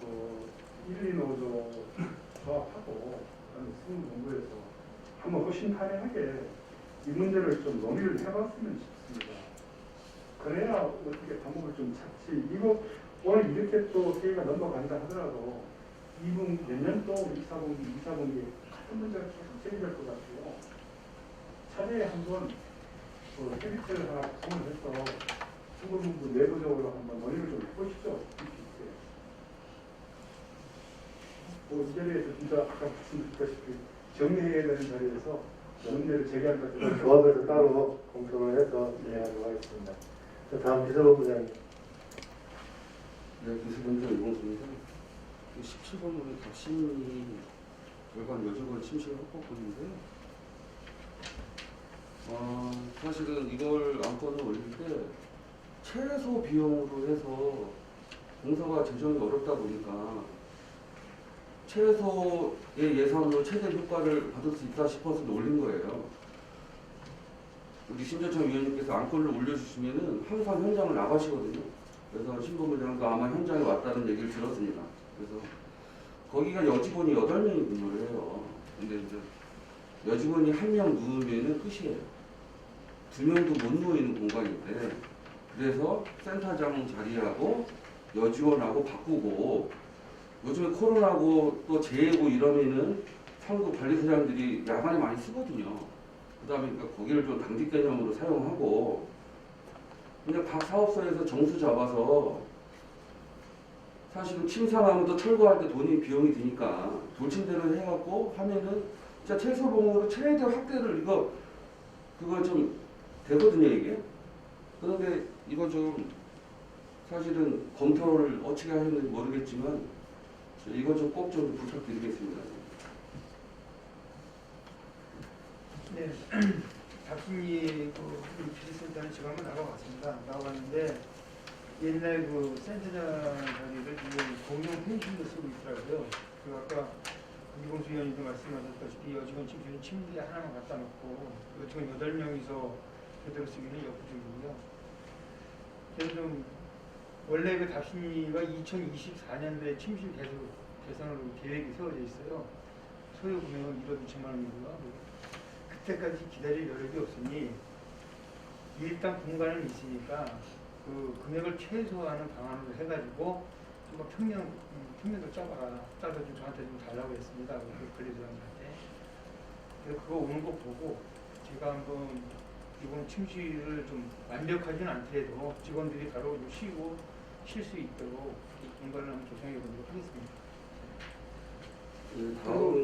그 1, 2 노조 조합하고 그다음에 승무본부에서 한번 허심탄회하게 이 문제를 좀 논의를 해봤으면 싶습니다. 그래야 어떻게 방법을 좀 찾지. 이거 오늘 이렇게 또 회의가 넘어간다 하더라도 2분 몇 년 또 2사분기 같은 문제가 계속 제기될 것 같아요. 차례에 한번 그 협의체를 하나 구성을 해서 승무본부 내부적으로 한번 논의를 좀 해보시죠. 이 자리에서 진짜 아까 말씀드렸다시피 정리해야 되는 자리에서 문제를 제기할 것 같아요. 조합에서 따로 공표를 해서 진행하도록 하겠습니다. 자, 다음 비서본부장님. 네, 기술본부장 이봉수입니다. 17번으로 답신이 열관 여직원 침실 확보권인데요. 사실은 이걸 안건을 올릴 때 최소 비용으로 해서 공사가 재정이 어렵다 보니까 최소의 예산으로 최대 효과를 받을 수 있다 싶어서 올린 거예요. 우리 신재청 위원님께서 안건을 올려주시면은 항상 현장을 나가시거든요. 그래서 신부부장도 아마 현장에 왔다는 얘기를 들었습니다. 그래서 거기가 여직원이 8명이 근무를 해요. 근데 이제 여직원이 1명 누우면은 끝이에요. 2명도 못 누워있는 공간인데, 그래서 센터장 자리하고 여직원하고 바꾸고, 요즘에 코로나고 또 재해고 이러면은 상급 관리소장들이 야간에 많이 쓰거든요. 그다음에 그러니까 거기를 좀 당직 개념으로 사용하고, 그냥 각 사업소에서 정수 잡아서 사실은 침상하면 또 철거할 때 돈이 비용이 드니까 돌침대를 해갖고 하면은 진짜 최소봉으로 최대 확대를 그거 좀 되거든요 이게. 그런데 이거 좀 사실은 검토를 어떻게 하셨는지 모르겠지만 이거 좀 꼭 좀 부탁드리겠습니다. 네, 답신이 우리 기술센터는 지금 한번 나가봤습니다. 나가봤는데 옛날 그 센터장 자리를 지금 공용 펜션도 쓰고 있더라고요. 그 아까 이봉수 위원님도 말씀하셨다시피 여직원 침실은 침대 하나만 갖다 놓고 여직원 8명이서 그대로 쓰기는 역부족이고요. 그래서 좀 원래 그 답신이가 2024년도에 침실 개선으로 계획이 세워져 있어요. 소요 금액은 1억 2천만 원이고요. 그때까지 기다릴 여력이 없으니 일단 공간은 있으니까 그 금액을 최소화하는 방안으로 해가지고 좀 평면도 짜서 좀 저한테 좀 달라고 했습니다. 그 관리소장한테. 그래서 그거 오는 거 보고 제가 한번 이번 침실을 좀 완벽하지는 않더라도 직원들이 바로 좀 쉬고 쉴 수 있도록 공간을 한번 조성해 보도록 하겠습니다. 그리고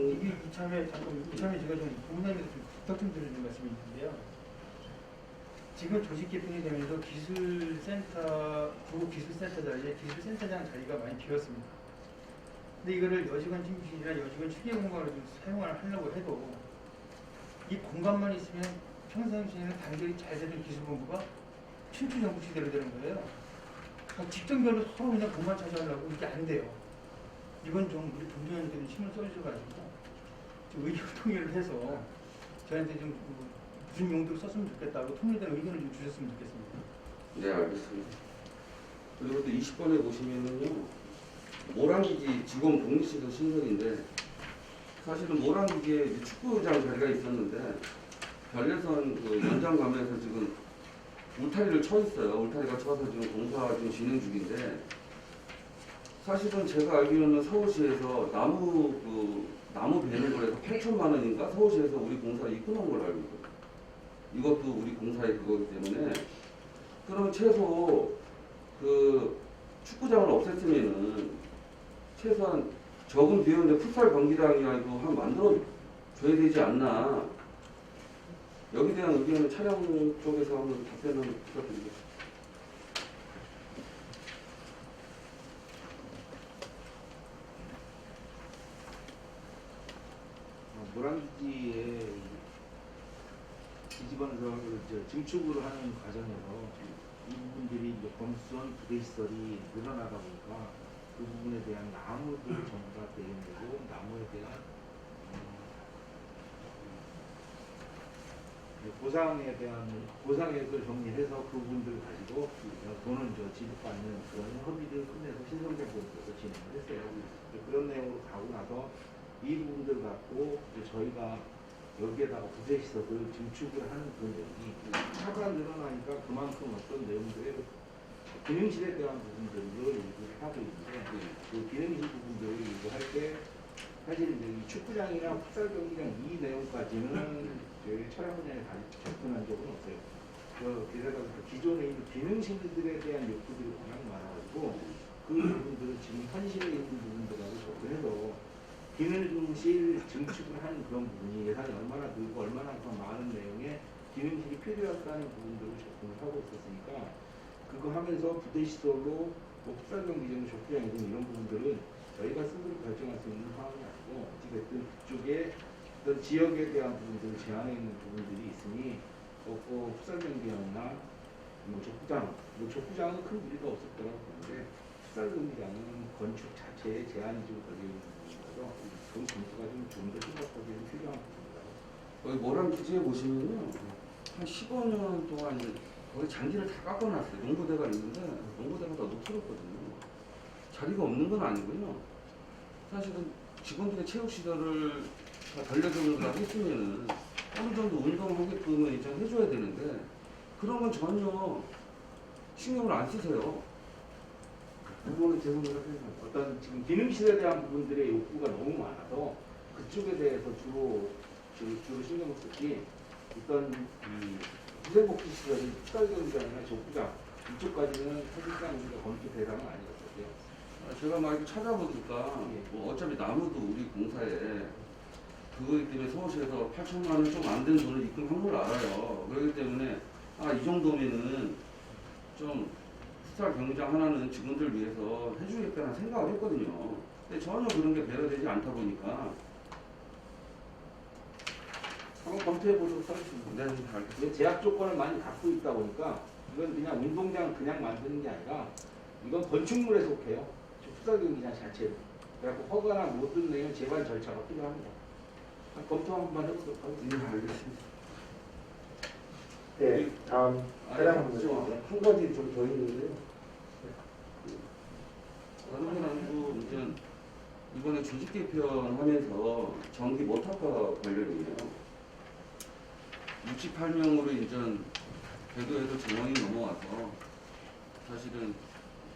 이참에 제가 좀 부모님한테 좀 부탁 좀 드리는 말씀이 있는데요. 지금 조직 개편이 되면서 구급 기술센터 자리에 기술센터장 자리가 많이 비었습니다. 근데 이거를 여직원 침실이나 여직원 휴게 공간으로 좀 사용하려고 해도 이 공간만 있으면 평상시에는 단결이 잘 되는 기술본부가 춘추전국시대로 되는 거예요. 그러니까 직전별로 서로 그냥 공간 차지하려고 이게 안 돼요. 이건 좀 우리 본부장님께서 힘을 써주셔가지고 좀 의견 통일을 해서 저한테 좀 무슨 용도로 썼으면 좋겠다고 통일된 의견을 좀 주셨으면 좋겠습니다. 네, 알겠습니다. 그리고 또 20번에 보시면은요, 모란기지 직원 복리시설 신설인데 사실은 모란기에 축구장 자리가 있었는데 별내선 그 연장 가면서 지금 울타리를 쳐 있어요. 울타리가 쳐서 지금 공사 지금 진행 중인데 사실은 제가 알기로는 서울시에서 나무 배를 해서 8천만 원인가 서울시에서 우리 공사 입금한 걸로 알고 있거든요. 이것도 우리 공사의 그거기 때문에 그럼 최소 그 축구장을 없앴으면은 최소한 적은 비용인데 풋살 경기장이라도 한 만들어 줘야 되지 않나. 여기에 대한 의견은 차량 쪽에서 한번 답변을 부탁드리겠습니다. 모란기지에 기지건설을 증축을 하는 과정에서 이 부분들이 이제 건수원 부대시설이 늘어나다 보니까 그 부분에 대한 나무들 전부 다 대응되고 나무에 대한 보상액을 정리해서 그 부분들을 가지고 돈을 지급받는 그런 협의를 끝내서 신성장본에서 진행을 했어요. 그런 내용으로 가고 나서 이 부분들 갖고 저희가 여기에다가 부대시설을 증축을 하는 그런 내용이 차가 늘어나니까 그만큼 어떤 내용들의 기능실에 대한 부분들을 얘기를 하고 있는데 그 기능실 부분들을 얘기할 때 사실 이제 이 축구장이나 풋살 경기장 이 내용까지는 저희 촬영 분야에 접근한 적은 없어요. 게다가 기존에 있는 기능실들에 대한 욕구들이 워낙 많아가지고 그 부분들을 지금 현실에 있는 부분들하고 접근해서 기능실 증축을 하는 그런 부분이 예산이 얼마나 들고 얼마나 더 많은 내용의 기능실이 필요하다는 부분들을 접근을 하고 있었으니까 그거 하면서 부대시설로 풋살 경기장, 족구장이든 이런 부분들은 저희가 스스로 결정할 수 있는 상황이 아니고 어찌됐든 그쪽에 어떤 지역에 대한 부분들을 제한해 있는 부분들이 있으니 풋살 경기장이나 족구장은 큰 무리가 없을 거라고 보는데 풋살 경기장은 건축 자체에 제한이 좀 걸려 있는 부분이라서 그 점수가 좀 더 심각하게 필요한 부분입니다. 여기 모란 기지에 보시면요 한 15년 동안 거의 잔디를 다 깎아놨어요. 농구대가 있는데 농구대가 다 녹슬었거든요. 자리가 없는 건 아니고요. 사실은 직원들의 체육시설을 다 달려주는 걸 했으면은 어느 정도 운동하게끔은 이제 해줘야 되는데 그런 건 전혀 신경을 안 쓰세요. 그거는 죄송해요. 어떤 지금 기능실에 대한 부분들의 욕구가 너무 많아서 그쪽에 대해서 주로 신경을 쓰지 어떤 이 후생복지시설인 풋살 경기장이나 족구장 이쪽까지는 사실상 우리가 검토 대상은 아니었어요. 제가 막 이렇게 찾아보니까 뭐 어차피 나무도 우리 공사에 그거기 때문에 서울시에서 8천만 원 좀 안 된 돈을 입금한 걸 알아요. 그렇기 때문에 이 정도면은 좀 풋살 경기장 하나는 직원들 위해서 해주겠다는 생각을 했거든요. 근데 전혀 그런 게 배려되지 않다 보니까 한번 검토해 보도록 하겠습니다. 네, 알겠습니다. 제약 조건을 많이 갖고 있다 보니까 이건 그냥 운동장 그냥 만드는 게 아니라 이건 건축물에 속해요. 풋살 경기장 자체로. 그래갖고 허가나 모든 내용 제반 절차가 필요합니다. 검토 한번 해보도록 하겠습니다. 네, 알겠습니다. 네, 다음 차량 분들. 한 가지 좀 더 있는데요. 다른 건 아니고 이제 이번에 조직 개편하면서 전기 모터카 관련이에요. 68명으로 이제 궤도에도 증원이 넘어와서 사실은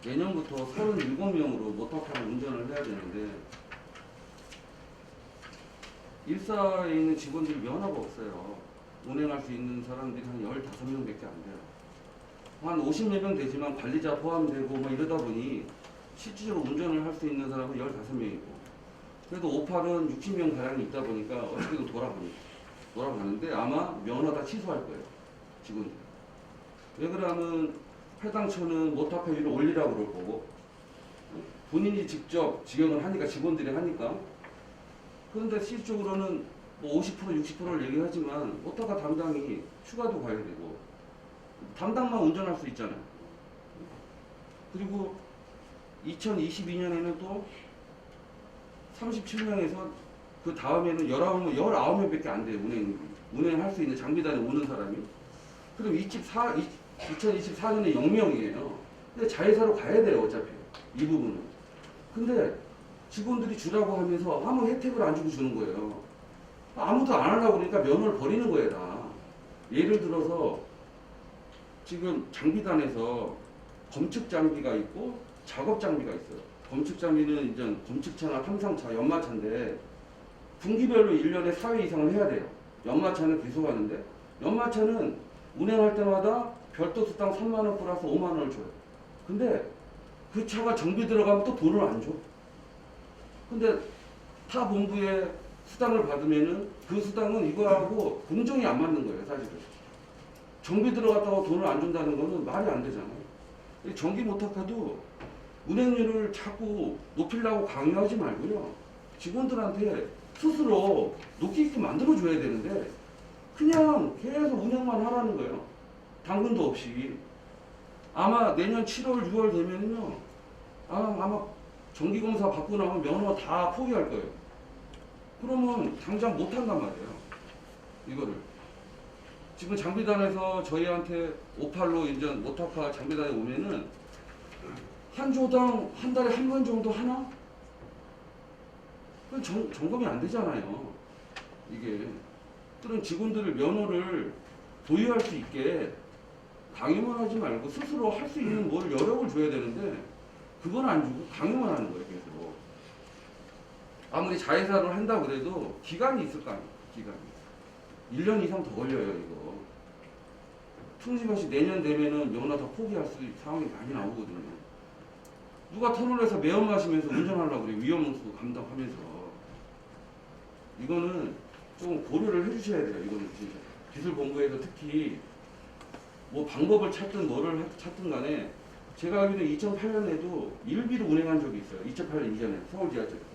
내년부터 37명으로 모터카를 운전을 해야 되는데 일사에 있는 직원들이 면허가 없어요. 운행할 수 있는 사람들이 한 15명밖에 안 돼요. 한 50여 명 되지만 관리자 포함되고 뭐 이러다 보니 실질적으로 운전을 할 수 있는 사람은 15명이고 그래도 58은 60명 가량이 있다 보니까 어떻게든 돌아가는데 아마 면허 다 취소할 거예요. 직원들. 왜 그러면 해당 처는 모터카 위로 올리라고 그럴 거고 본인이 직접 직영을 하니까 직원들이 하니까 그런데 실질적으로는 뭐 50% 60%를 얘기하지만 모터카 담당이 휴가도 가야 되고 담당만 운전할 수 있잖아요. 그리고 2022년에는 또 37명에서 그 다음에는 19명밖에 안 돼요. 운행할 수 있는 장비단에 오는 사람이. 그럼 2024년에 0명이에요. 근데 자회사로 가야 돼요. 어차피 이 부분은. 근데 직원들이 주라고 하면서 아무 혜택을 안 주고 주는 거예요. 아무도 안 하려고 그러니까 면허를 버리는 거예요, 다. 예를 들어서 지금 장비단에서 검측 장비가 있고 작업 장비가 있어요. 검측 장비는 이제 검측차나 탐상차, 연마차인데 분기별로 1년에 4회 이상을 해야 돼요. 연마차는 계속 하는데 연마차는 운행할 때마다 별도 수당 3만 원 플러스 5만 원을 줘요. 근데 그 차가 정비 들어가면 또 돈을 안 줘. 근데 타 본부에 수당을 받으면은 그 수당은 이거하고 공정이 안 맞는 거예요, 사실은. 정비 들어갔다고 돈을 안 준다는 거는 말이 안 되잖아요. 정기 모터카도 운행률을 자꾸 높이려고 강요하지 말고요. 직원들한테 스스로 높이게 만들어줘야 되는데 그냥 계속 운행만 하라는 거예요. 당근도 없이. 아마 내년 7월, 6월 되면요. 아마 정기검사 받고 나면 면허 다 포기할 거예요. 그러면 당장 못 한단 말이에요. 이거를. 지금 장비단에서 저희한테 58로 이제 모터카 장비단에 오면은 한 조당 한 달에 한 번 정도 하나? 그건 점검이 안 되잖아요. 이게. 그런 직원들을 면허를 보유할 수 있게 강요만 하지 말고 스스로 할 수 있는 뭘 여력을 줘야 되는데 그건 안 주고 강요만 하는 거예요, 계속. 아무리 자회사를 한다고 그래도 기간이 있을 거 아니에요, 기간이. 1년 이상 더 걸려요, 이거. 충심없이 내년 되면은 면허 다 포기할 수 있는 상황이 많이 나오거든요. 누가 터널에서 매연 마시면서 운전하려고 그래, 위험수 감당하면서. 이거는 좀 고려를 해주셔야 돼요, 이거는 진짜. 기술본부에서 특히 뭐 방법을 찾든 뭐를 찾든 간에 제가 알기로는 2008년에도 일비로 운행한 적이 있어요. 2008년 이전에 서울 지하철에서.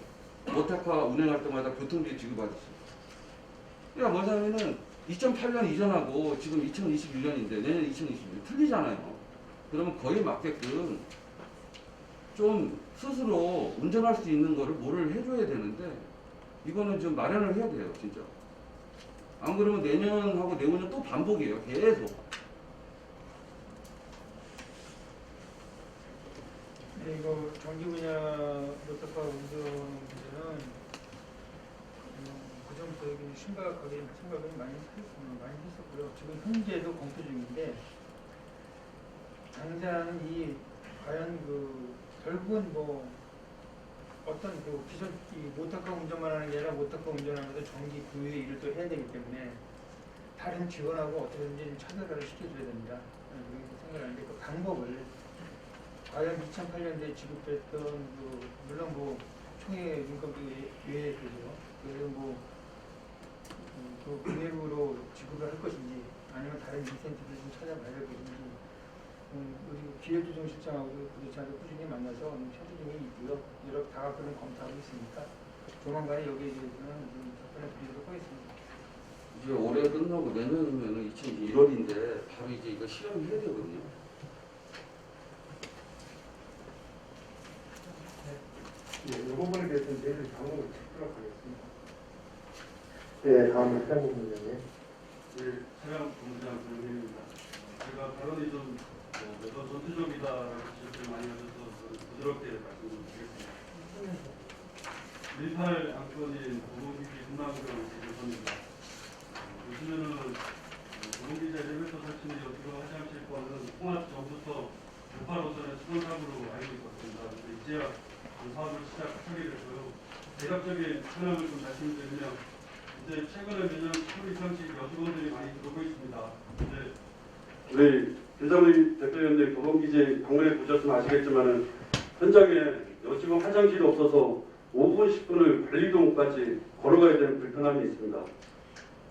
모터카 운행할 때마다 교통비 지급받았어요. 그러니까 뭐냐면은 2008년 이전하고 지금 2021년인데 내년 2021년 틀리잖아요. 그러면 거기에 맞게끔 좀 스스로 운전할 수 있는 거를 뭐를 해줘야 되는데 이거는 좀 마련을 해야 돼요, 진짜. 안 그러면 내년하고 내후년 또 반복이에요, 계속. 네, 이거 전기 분야 모터카 운전 문제는 그전부터 심각하게 생각을 많이 했었고요. 지금 현재도 검토 중인데 당장 이 과연 결국은 뭐 어떤 기존 이 모터카 운전만 하는 게 아니라 모터카 운전하면서 전기 구유의 일을 또 해야 되기 때문에 다른 직원하고 어떻게든지 좀 차별화를 시켜줘야 된다. 그렇게 생각하는데 그 방법을 과연 2008년도에 지급했던 물론 뭐 총회 인건비 외에도요. 그래서 그대로 지급을 할 것인지 아니면 다른 인센티브를 좀 찾아봐야 될 것인지 우리 기획조정실장하고 그렇지않아도 꾸준히 만나서 협의 중에 있고요. 여러 다각도를 검토하고 있으니까 조만간에 여기에 대해서는 좀 답변을 드리도록 하겠습니다. 이제 올해 끝나고 내년이면 2021월인데 바로 이제 이거 실험을 해야 되거든요. 예, 이 부분에 대해서는 내일 방법을 찾도록 하겠습니다. 네, 다음은 사장님 문제님. 네, 차량 본부장 김영민입니다. 제가 발언이 좀 더 전투적이다라고 지적을 많이 하셔서 부드럽게 말씀 좀 드리겠습니다. 18 안건인 도봉기지 분당구역 지구선입니다. 보시면은 도봉기지 엘리베이터 설치 및 여주로 화장실권은 통합 전부터 68호선의 수건사업으로 알고 있었습니다. 이제야 사업을 시작하게 됐고요. 대략적인 현황을 좀 말씀드리면 이제 최근에 매년 10분 이상씩 여직원들이 많이 들어오고 있습니다. 이제 우리 김상훈 대표위원님 도봉기지 방문해 보셨으면 아시겠지만은 현장에 여직원 화장실이 없어서 5분 10분을 관리동까지 걸어가야 되는 불편함이 있습니다.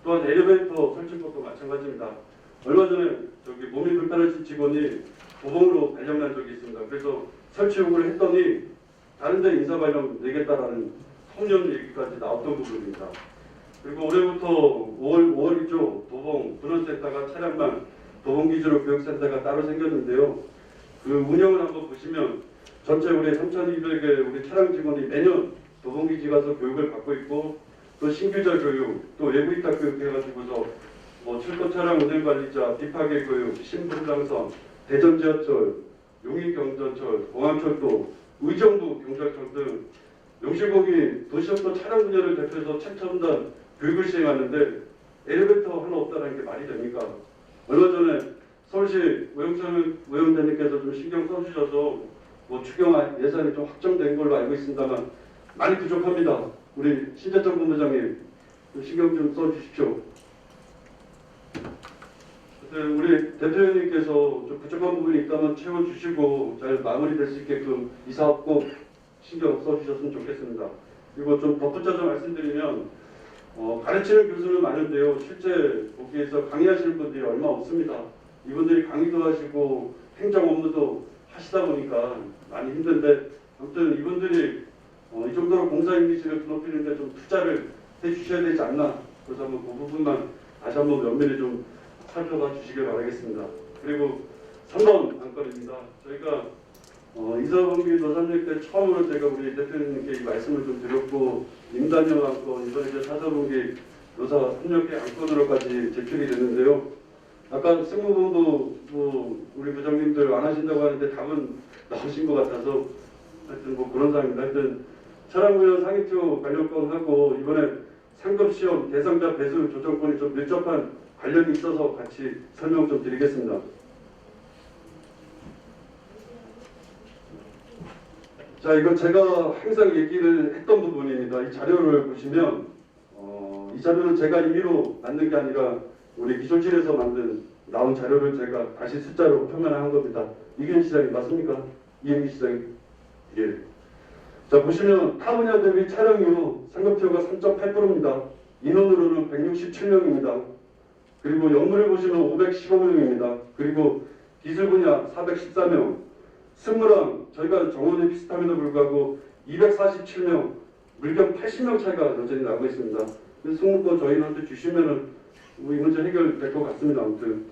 또한 엘리베이터 설치 것도 마찬가지입니다. 얼마 전에 몸이 불편하신 직원이 도봉으로 발령난 적이 있습니다. 그래서 설치 요구를 했더니 다른 데 인사 발령 내겠다라는 성년 얘기까지 나왔던 부분입니다. 그리고 올해부터 5월 있죠. 도봉 분원센터가 차량만 도봉기지로 교육센터가 따로 생겼는데요. 그 운영을 한번 보시면 전체 우리 3,200의 우리 차량 직원이 매년 도봉기지 가서 교육을 받고 있고 또 신규자 교육, 또 외부 입학 교육 해가지고서 뭐 출고 차량 운행관리자, 딥하게 교육, 신분당선, 대전지하철, 용인경전철, 공항철도, 의정부 경찰청 등 용실공이 도시협도 차량 분야를 대표해서 최첨단 교육을 시행하는데 엘리베이터 하나 없다는 게 말이 됩니까? 얼마 전에 서울시 외용대님께서 좀 신경 써주셔서 뭐 추경 예산이 좀 확정된 걸로 알고 있습니다만 많이 부족합니다. 우리 신재천 본부장님 좀 신경 좀 써주십시오. 우리 대표님께서 좀 부족한 부분이 있다면 채워주시고 잘 마무리될 수 있게끔 이 사업 꼭 신경 써주셨으면 좋겠습니다. 그리고 좀 덧붙여서 말씀드리면 가르치는 교수는 많은데요. 실제 거기에서 강의하시는 분들이 얼마 없습니다. 이분들이 강의도 하시고 행정 업무도 하시다 보니까 많이 힘든데 아무튼 이분들이 이 정도로 공사 이미지를 높이는데 좀 투자를 해주셔야 되지 않나. 그래서 한번 그 부분만 다시 한번 면밀히 좀 살펴봐 주시길 바라겠습니다. 그리고 3번 안건입니다. 저희가 이사범기 노산역 때 처음으로 제가 우리 대표님께 이 말씀을 좀 드렸고 임단형 안건 이번에 이제 4사범기 노사 협력회 안건으로까지 제출이 됐는데요. 아까 승무본부 우리 부장님들 안 하신다고 하는데 답은 나오신 것 같아서 하여튼 뭐 그런 상황입니다. 하여튼 차량구현 상위표 관련권하고 이번에 상급시험 대상자 배수 조정권이 좀 밀접한 관련이 있어서 같이 설명 좀 드리겠습니다. 자, 이거 제가 항상 얘기를 했던 부분입니다. 이 자료를 보시면 이 자료는 제가 임의로 만든 게 아니라 우리 기술실에서 나온 자료를 제가 다시 숫자로 표면한 겁니다. 이기현 시장이 맞습니까? 이행기 시장이. 예. 자, 보시면 타 분야 대비 촬영료 상급표가 3.8%입니다. 인원으로는 167명입니다. 그리고 연물을 보시면 515명입니다. 그리고 기술 분야 414명, 승무랑 저희가 정원이 비슷함에도 불구하고 247명, 물경 80명 차이가 여전히 나고 있습니다. 그래서 승무권 저희한테 주시면은 이 문제 해결될 것 같습니다. 아무튼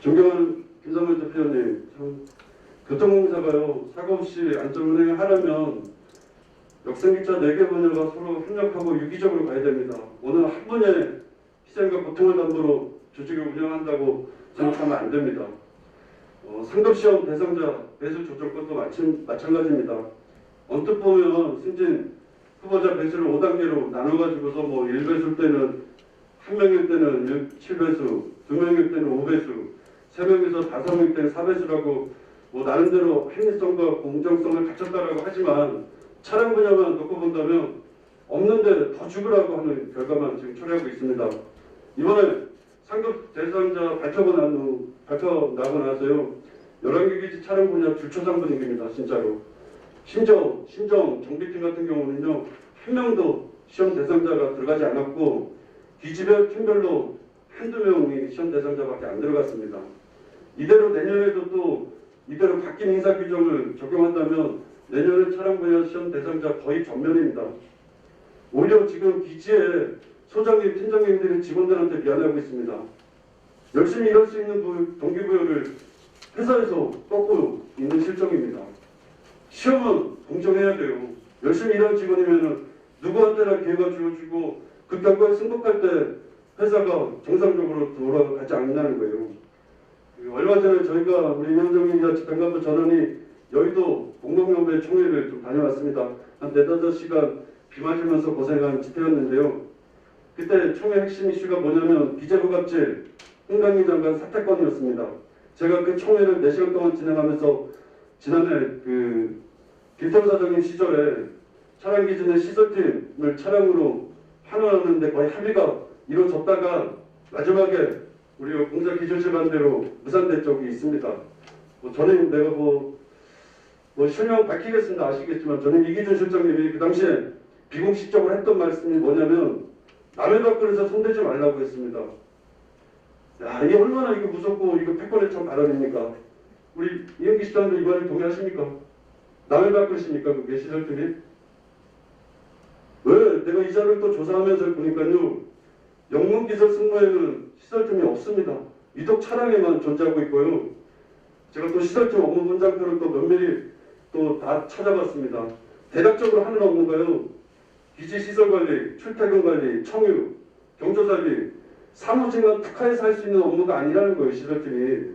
존경하는 김상문 대표님, 참 교통공사가요 사고 없이 안전운행을 하려면 역생기차 4개 분야가 서로 협력하고 유기적으로 가야 됩니다. 어느 한 분야의 희생과 고통을 담보로 조직을 운영한다고 생각하면 안 됩니다. 상급시험 대상자 배수 조정권도 마찬가지입니다. 언뜻 보면 승진 후보자 배수를 5단계로 나눠가지고서 뭐 1배수일 때는 1명일 때는 7배수, 2명일 때는 5배수, 3명에서 5명일 때는 4배수라고 뭐 나름대로 합리성과 공정성을 갖췄다라고 하지만 차량 분야만 놓고 본다면 없는데 더 죽으라고 하는 결과만 지금 초래하고 있습니다. 이번에 상급 대상자 발표 나고 나서요 11개 기지 차량 분야 줄초상 분위기입니다. 진짜로. 심정 정비팀 같은 경우는요 한 명도 시험 대상자가 들어가지 않았고 기지별 팀별로 한두 명이 시험 대상자밖에 안 들어갔습니다. 이대로 내년에도 또 이대로 바뀐 인사 규정을 적용한다면 내년에 차량 분야 시험 대상자 거의 전면입니다. 오히려 지금 기지에 소장님, 팀장님들이 직원들한테 미안해하고 있습니다. 열심히 일할 수 있는 동기부여를 회사에서 꺾고 있는 실정입니다. 시험은 공정해야 돼요. 열심히 일하는 직원이면 누구한테나 기회가 주어지고 그 결과에 승복할 때 회사가 정상적으로 돌아가지 않는다는 거예요. 얼마 전에 저희가 우리 위원장님과 집행관부 전원이 여의도 공동연구회 총회를 좀 다녀왔습니다. 한 4-5시간 비 맞으면서 고생한 집회였는데요. 그때 총회 핵심 이슈가 뭐냐면 비제부갑질 홍당기 장관 사퇴권이었습니다. 제가 그 총회를 4시간 동안 진행하면서 지난해 김태우 사장님 시절에 차량 기준의 시설팀을 차량으로 환원하는데 거의 합의가 이루어졌다가 마지막에 우리 공사 기술실 반대로 무산된 적이 있습니다. 저는 내가 실명 밝히겠습니다. 아시겠지만 저는 이기준 실장님이 그 당시에 비공식적으로 했던 말씀이 뭐냐면 남의 밥그릇에 손대지 말라고 했습니다. 야, 이게 얼마나 이거 무섭고 이거 패권의 참 발언입니까? 우리 이영기 시장도 이 말에 동의하십니까? 남의 밥그릇입니까? 그게 시설팀이? 왜? 내가 이 자료를 또 조사하면서 보니까요. 영문기술 승무에는 시설팀이 없습니다. 유독 차량에만 존재하고 있고요. 제가 또 시설팀 업무 분장표를 또 면밀히 또 다 찾아봤습니다. 대략적으로 하는 업무가요. 기지 시설 관리, 출퇴근 관리, 청유, 경조사비, 사무직만 특화해서 할 수 있는 업무가 아니라는 거예요. 시설팀이.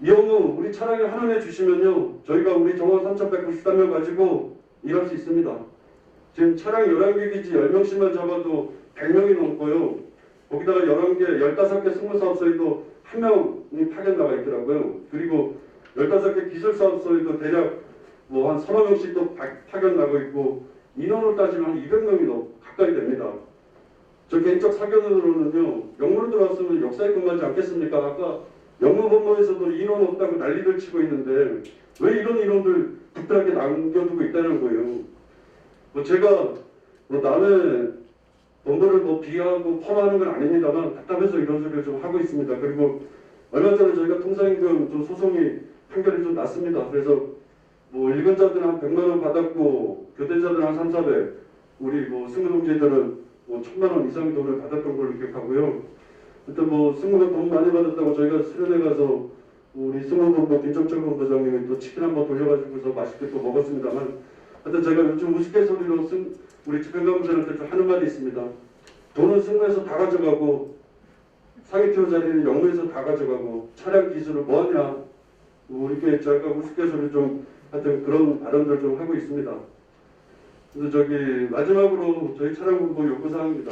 이 업무 우리 차량에 환원해 주시면요, 저희가 우리 정원 3,193명 가지고 일할 수 있습니다. 지금 차량 11개 기지 10명씩만 잡아도 100명이 넘고요. 거기다가 11개, 15개 승무사업소에도 1명이 파견 나가 있더라고요. 그리고 15개 기술사업소에도 대략 뭐 한 3~4명씩 또 파견 나고 있고, 인원을 따지면 한 200명이 더 가까이 됩니다. 저 개인적 사견으로는요, 영무로 들어왔으면 역사에 근무하지 않겠습니까? 아까 영무본부에서도 인원 없다고 난리를 치고 있는데 왜 이런 인원들 부탁하게 남겨두고 있다는 거예요. 뭐 제가 뭐 남의 본부를 뭐 비하하고 폄하하는 건 아닙니다만 답답해서 이런 소리를 좀 하고 있습니다. 그리고 얼마 전에 저희가 통상임금 좀 소송이 판결이 좀 났습니다. 그래서 뭐 일근자들은 한 100만 원 받았고 교대자들은 한 300~400, 우리 뭐 승무동지들은 뭐 1,000만 원 이상의 돈을 받았던 걸로 기억하고요. 그때 뭐 승무가 돈 많이 받았다고 저희가 수련회 가서 우리 승무본부 김정철 본부장님이 또 치킨 한번 돌려가지고서 맛있게 또 먹었습니다만, 하여튼 제가 요즘 우스갯소리로 우리 집행관분들한테 좀 하는 말이 있습니다. 돈은 승무에서 다 가져가고 상위티어 자리는 영무에서 다 가져가고 차량 기술을 뭐하냐, 뭐 이렇게 제가 우스갯소리 좀 하여튼 그런 발언들 좀 하고 있습니다. 그래서 저기 마지막으로 저희 차량본부 요구사항입니다.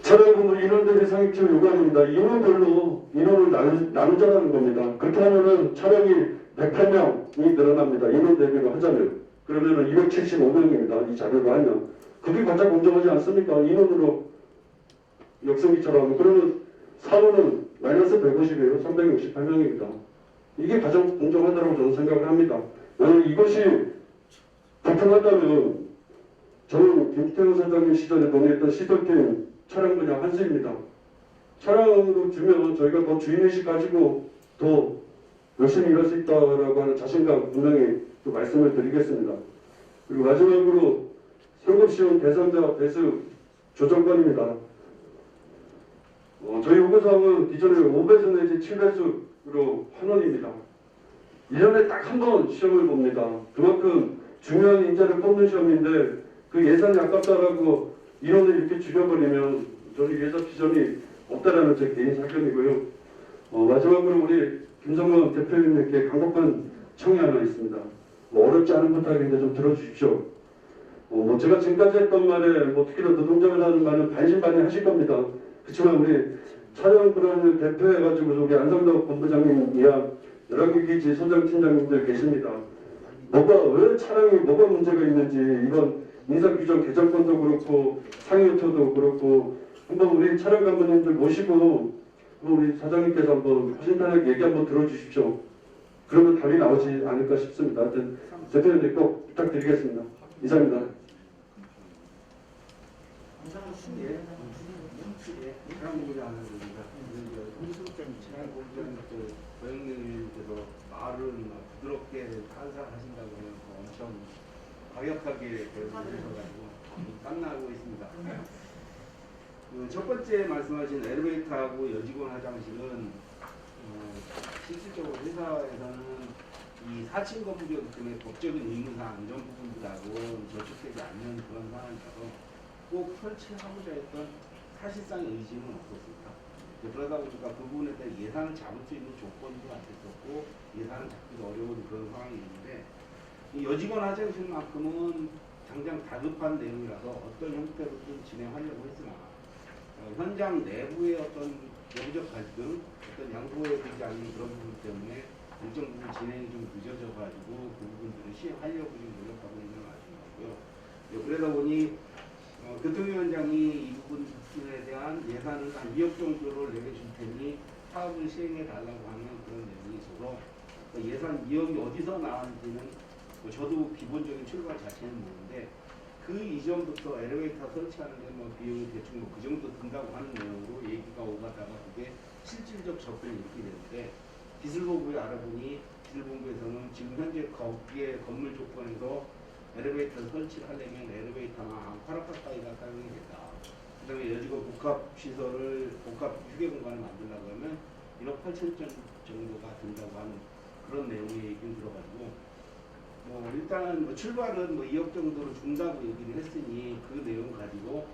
차량본부 인원 대비 상위티어 요구합니다. 인원별로 인원을 나누자는 겁니다. 그렇게 하면은 차량이 108명이 늘어납니다. 인원 대비로 하자면. 그러면은 275명입니다. 이 자료로 하면. 그게 가장 공정하지 않습니까? 인원으로 역성기처럼. 그러면 사원은 마이너스 150이에요. 368명입니다. 이게 가장 공정하다고 저는 생각을 합니다. 만약 이것이 불평하다면 저는 김태호 사장님 시절에 논의했던 시설팀 차량 분야 한수입니다. 차량으로 주면 저희가 더 주인의식 가지고 더 열심히 일할 수 있다라고 하는 자신감 분명히 또 말씀을 드리겠습니다. 그리고 마지막으로 상급시험 대상자 배수 조정권입니다. 저희 요구사항은 기존에 5배수 내지 7배수로 환원입니다. 1년에 딱 한 번 시험을 봅니다. 그만큼 중요한 인재를 뽑는 시험인데 그 예산이 아깝다라고 인원을 이렇게 줄여버리면 저는 예산 비전이 없다라는 제 개인 사견이고요. 마지막으로 우리 김성근 대표님께 간곡한 청이 하나 있습니다. 어렵지 않은 부탁인데 좀 들어주십시오. 뭐 제가 지금까지 했던 말에 뭐 특히나 노동자를 하는 말은 반신반의 하실 겁니다. 그렇지만 우리 촬영 불안을 대표해가지고 우리 안성덕 본부장님이야 11개 기지 소장 팀장님들 계십니다. 왜 차량이 뭐가 문제가 있는지 이번 인사규정 개정권도 그렇고 상위요토도 그렇고 한번 우리 촬영 감독님들 모시고 우리 사장님께서 한번 허심탄회하게 얘기 한번 들어주십시오. 그러면 답이 나오지 않을까 싶습니다. 하여튼 대표님들 꼭 부탁드리겠습니다. 이상입니다. 고영님께서 말은 부드럽게 탄사하신다고 해서 엄청 과격하게 대우해주셔가지고 땀나고 있습니다. 첫 번째 말씀하신 엘리베이터하고 여직원 화장실은 실질적으로 회사에서는 이 4층 건물이기 때문에 법적인 의무상 이런 부분들하고 저촉되지 않는 그런 상황이라서 꼭 설치하고자 했던 사실상의 의지는 없었습니다. 그러다 보니까 그 부분에 대한 예산을 잡을 수 있는 조건도 안 됐었고 예산을 잡기도 어려운 그런 상황이 있는데 이 여직원 화장실만큼은 당장 다급한 내용이라서 어떤 형태로든 진행하려고 했으나 현장 내부의 어떤 내부적 갈등, 어떤 양보에 되지 않는 그런 부분 때문에 일정 부분 진행이 좀 늦어져가지고 그 부분들을 시행하려고 지금 노력하고 있는 건 아시고요. 그러다 보니 교통위원장이 이 부분에 대한 예산을 한 2억 정도를 내려줄 테니 사업을 시행해 달라고 하는 그런 내용이 있어서 예산 2억이 어디서 나왔는지는 저도 기본적인 출발 자체는 모르는데 그 이전부터 엘리베이터 설치하는데 뭐 비용이 대충 뭐 그 정도 든다고 하는 내용으로 얘기가 오가다가 그게 실질적 접근이 이렇게 되는데 기술본부에 알아보니 기술본부에서는 지금 현재 거기에 건물 조건에서 엘리베이터를 설치를 하려면 엘리베이터만 한 8억 가까이가 사용이 된다. 그 다음에 여직원 복합시설을 복합 휴게 공간을 만들려고 하면 1억 8천 정도가 든다고 하는 그런 내용의 얘기는 들어가지고 일단 출발은 2억 정도로 준다고 얘기를 했으니 그 내용 가지고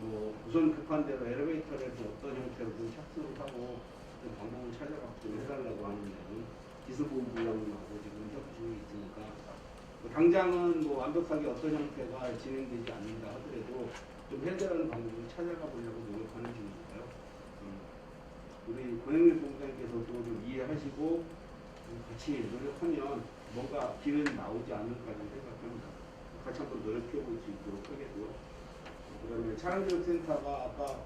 우선 급한 대로 엘리베이터에서 어떤 형태로든 착수를 하고 좀 방법을 찾아갖고 좀 해달라고 하는데 기술본부장님하고 지금 협의 중에 있으니까 당장은 뭐 완벽하게 어떤 형태가 진행되지 않는다 하더라도 좀 해결하는 방법을 찾아가 보려고 노력하는 중이니까요. 우리 권영민 본부장님께서도 좀 이해하시고 같이 노력하면 뭔가 길은 나오지 않을까 생각합니다. 같이 한번 노력해 볼 수 있도록 하겠고요. 그 다음에 차량교육센터가 아까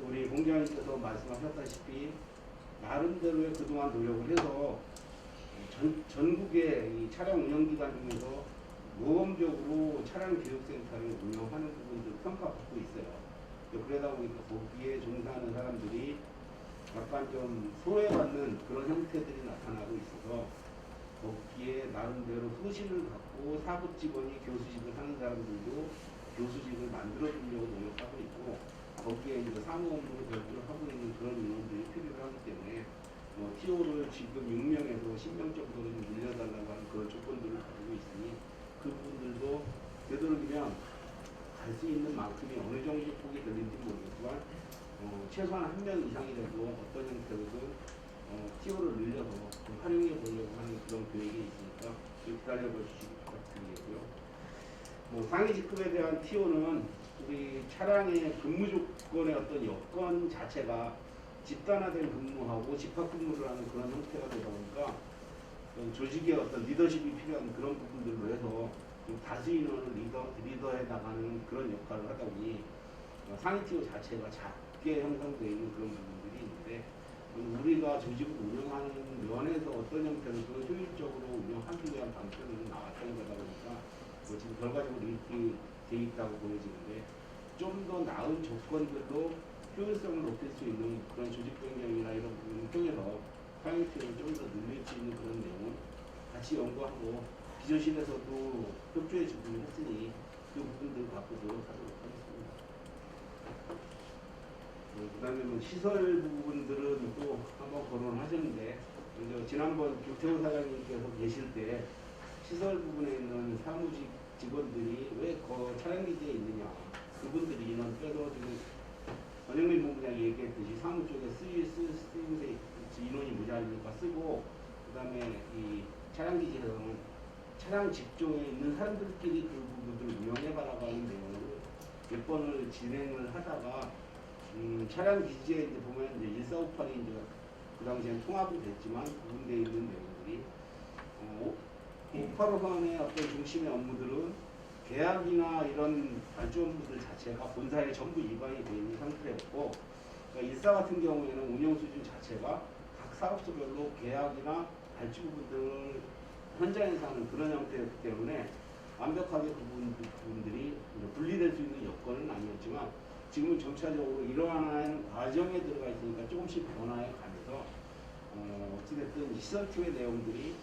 우리 공장님께서 말씀하셨다시피 나름대로의 그동안 노력을 해서 전국의 이 차량 운영기관 중에서 모범적으로 차량교육센터를 운영하는 부분들 평가받고 있어요. 그러다 보니까 거기에 종사하는 사람들이 약간 좀 소외받는 그런 형태들이 나타나고 있어서 거기에 나름대로 소신을 갖고 사부 직원이 교수직을 하는 사람들도 교수직을 만들어 주려고 노력하고 있고 거기에 이제 사무 업무를 별도로 하고 있는 그런 인원들이 필요하기 때문에 TO를 지금 6명에서 10명 정도로 좀 늘려달라고 하는 그런 조건들을 가지고 있으니 그 부분들도 되도록이면 갈 수 있는 만큼이 어느 정도 폭이 될는지 모르겠지만 최소한 한 명 이상이라도 어떤 형태로든 TO를 늘려서 좀 활용해 보려고 하는 그런 계획이 있으니까 좀 기다려 주시기 부탁드리겠고요. 상위 직급에 대한 TO는 우리 차량의 근무 조건의 어떤 여건 자체가 집단화된 근무하고 집합 근무를 하는 그런 형태가 되다 보니까 조직의 어떤 리더십이 필요한 그런 부분들로 해서 다수 인원을 리더해 나가는 그런 역할을 하다 보니 상위 TO 자체가 작게 형성되어 있는 그런 부분들이 있는데 우리가 조직을 운영하는 면에서 어떤 형태로도 효율적으로 운영하기 위한 방편으로 나왔던 거다 보니까 지금 결과적으로 이렇게 돼 있다고 보여지는데 좀 더 나은 조건들로 효율성을 높일 수 있는 그런 조직 변경이나 이런 부분을 통해서 상위 TO를 좀 더 늘릴 수 있는 그런 내용을 같이 연구하고 기조실에서도 협조해 주기로 했으니 그 부분들 갖고 노력하도록 하겠습니다. 그 다음에 시설 부분들은 또 한번 거론하셨는데 지난번 김태우 사장님께서 계실 때 시설 부분에 있는 사무직 직원들이 왜 차량기지에 있느냐 그분들이 인원 빼도 지금 권영민 본부장이 얘기했듯이 사무 쪽에 쓰임새 인원이 모자라니까 쓰고 그 다음에 이 차량기지에서는 차량 직종에 있는 사람들끼리 그 부분들을 운영해봐라고 하는 내용을 몇 번을 진행을 하다가 차량 기지에 이제 보면 이제 1458이 이제 그 당시엔 통합이 됐지만 구분되어 있는 내용들이 585선의 어떤 중심의 업무들은 계약이나 이런 발주 업무들 자체가 본사에 전부 일반이 되어 있는 상태였고 그러니까 일사 같은 경우에는 운영 수준 자체가 각 사업소별로 계약이나 발주 부분들을 현장에서 하는 그런 형태였기 때문에 완벽하게 그 부분들이 분리될 수 있는 여건은 아니었지만 지금은 점차적으로 이러한 과정에 들어가 있으니까 조금씩 변화해 가면서 어찌됐든 시설팀의 내용들이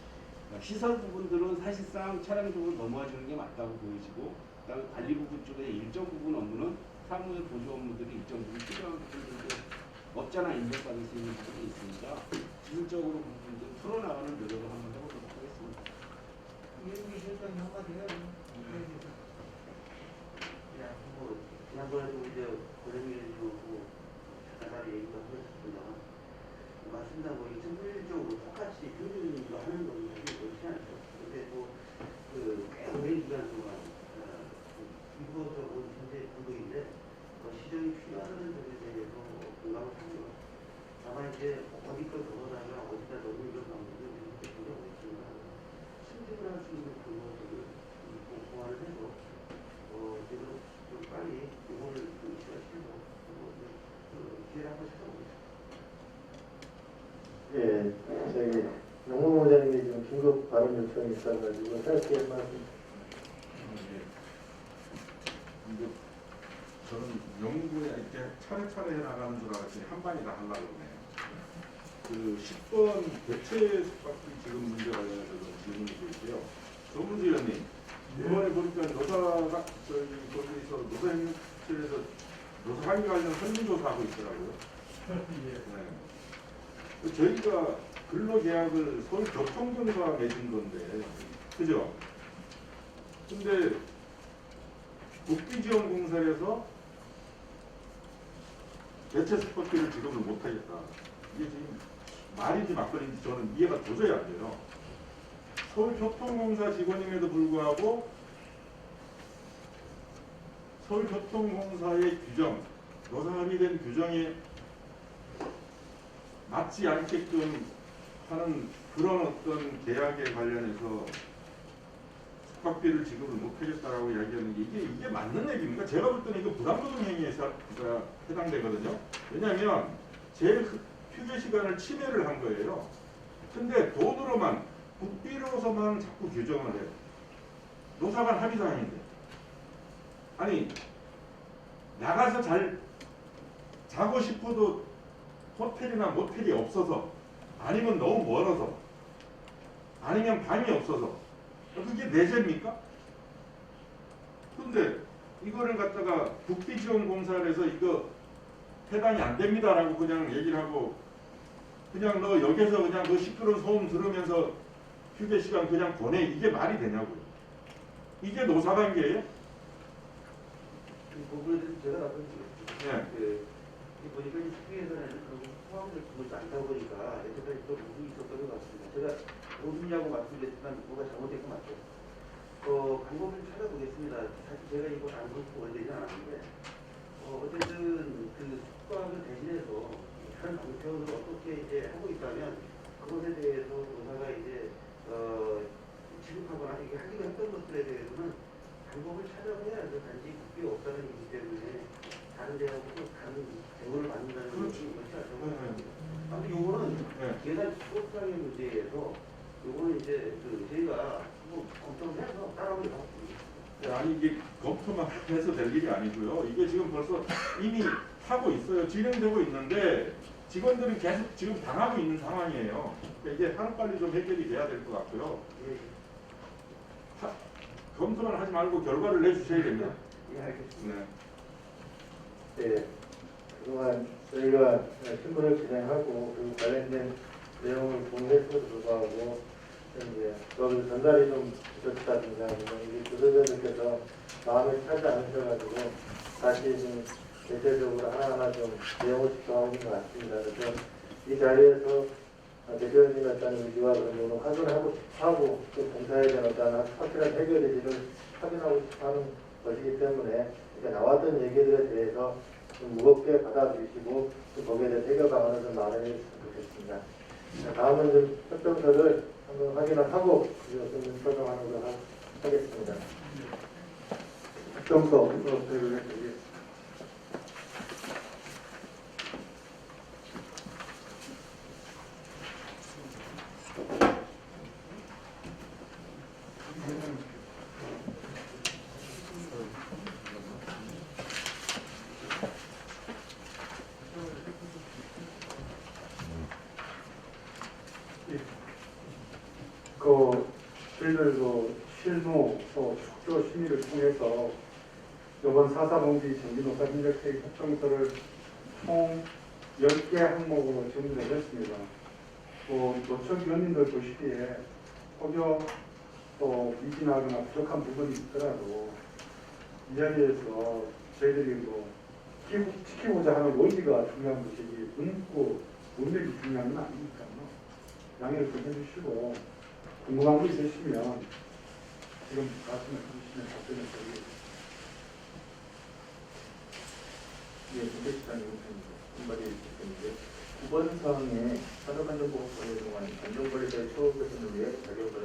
시설 부분들은 사실상 차량 쪽으로 넘어와 주는 게 맞다고 보여지고 그다음에 관리 부분 쪽에 일정 부분 업무는 사무의 보조 업무들이 일정 부분 필요한 부분들도 업자나 인정받을 수 있는 부분이 있으니까 기술적으로 부분들 풀어나가는 노력을 한번 해보도록 하겠습니다. 이해국이 실장이 한마디 해요. 지난번에도 이제 고령민주고 잠깐 얘기도 하셨지만 맞습니다. 2011쪽으로 똑같이 교육도 하는 건 그렇지 않죠. 근데 꽤 오랜 기간 동안 이루어져 온 현재 구도인데 시정이 필요하다는 점에 대해서 공감을 합니다. 다만 이제 어디 걸 넘어다가 어디다 넣는 이런 방법은 이렇게 전혀 없지만 승진을 할 수 있는 방법을 보완을 해서 제대로 좀 빨리 이걸 이슈화시키고 기회를 한번 찾아보겠습니다. 예, 저기 영문 부장님이 지금 긴급 발언 요청이 있어가지고 짧게 한 말씀. 근데 저는 연구에 이렇게 차례차례 나가는 줄 알았더니 한 방에 다 하려고 그러네요. 그 10번 대체 숙박비 지금 문제 관련해서 좀 질문이 드릴게요. 조문주 의원님, 이번에 보니까 노사가 거기서 노사행실에서 노사관계 관련 설문조사하고 있더라고요. 네. 저희가 근로계약을 서울교통공사가 맺은 건데, 그죠? 근데 국비지원공사에서 대체 스포츠를 지급을 못하겠다. 이게 지금 말인지 막걸리인지 저는 이해가 도저히 안 돼요. 서울교통공사 직원임에도 불구하고 서울교통공사의 규정, 노사 합의된 규정에 맞지 않게끔 하는 그런 어떤 계약에 관련해서 숙박비를 지급을 못하겠다라고 이야기하는 게 이게 맞는 얘기입니까? 제가 볼 때는 이거 부당노동 행위에 해당되거든요. 왜냐하면 제 휴게 시간을 침해를 한 거예요. 근데 돈으로만 국비로서만 자꾸 규정을 해요. 노사간 합의사항인데. 아니 나가서 잘 자고 싶어도 호텔이나 모텔이 없어서 아니면 너무 멀어서 아니면 방이 없어서 그게 내재입니까? 근데 이거를 갖다가 국비지원공사를 해서 이거 해당이 안 됩니다라고 그냥 얘기를 하고 그냥 너 여기서 그냥 그 시끄러운 소음 들으면서 휴게 시간 그냥 보내 이게 말이 되냐고요. 이게 노사관계예요? 그 부분에서 제가 나쁜 이 보니까 이 숙비에서는 그 포함을 주지 않다 보니까 여태까지 또 무리 있었던 것 같습니다. 제가 무슨냐고 말씀드렸지만 뭐가 잘못된 거 맞죠? 방법을 찾아보겠습니다. 사실 제가 이거 안 그렇고 원되지 않았는데 어쨌든 그 숙박을 대신해서 다른 방편으로 어떻게 이제 하고 있다면 그것에 대해서 노사가 이제 지급하거나 이게 하기로 했던 것들에 대해서는 방법을 찾아봐야죠. 단지 국비가 없다는 얘기 때문에 다른 데하고 다른 대우를 받는다는 것이 맞죠. 아무튼 요거는 계산 수급상의 문제에서 요거는 이제 저희가 뭐 검토를 해서 따라오는 것 같습니다. 아니 이게 검토만 해서 될 일이 아니고요. 이게 지금 벌써 이미 하고 있어요. 진행되고 있는데 직원들은 계속 지금 당하고 있는 상황이에요. 그러니까 이게 하루빨리 좀 해결이 돼야 될 것 같고요. 검토만 하지 말고 결과를 내주셔야 됩니다. 예, 알겠습니다. 네, 그동안 저희가 신문을 진행하고 그 관련된 내용을 공유했음에도 불구하고 이제 그걸 전달이 좀 부족하다든가 아니면 우리 교수님들께서 마음에 차지 않으셔가지고 다시 좀 대체적으로 하나하나 좀 내용을 집중하고 있는 것 같습니다. 그래서 이 자리에서 대표님 어떤 의지와 그런 부분을 확인하고 싶어하고 또 봉사에 대한 어떤 확실한 해결의지를 확인하고 싶어하는 것이기 때문에 나왔던 얘기들에 대해서 좀 무겁게 받아들이시고 또 거기에 대한 해결 방안을 좀 마련해 주셨으면 좋겠습니다. 다음은 좀 협정서를 한번 확인을 하고 그리고 좀 설명하는 걸로 하겠습니다. 협정서 발표를 해드리겠습니다. 저희들도 실무, 축조 심의를 통해서 이번 4.4 분기 정기노사 협력회의 협정서를 총 10개 항목으로 정리를 했습니다. 노척위원님들 보시기에 혹여 또 미진하거나 부족한 부분이 있더라도 이 자리에서 저희들이 지키고자 하는 원리가 중요한 것이지 문구, 문맥이 중요한 건 아니니까요. 양해를 좀 해주시고 궁금한 거 있으시면 지금 말씀을 해주시면 답변을 드리겠습니다. 예, 문대시장님 한마디 있겠는데 9번 사항에 산업안전보건법에 동안 안전관리자의 처우 개선을 위해 자격받은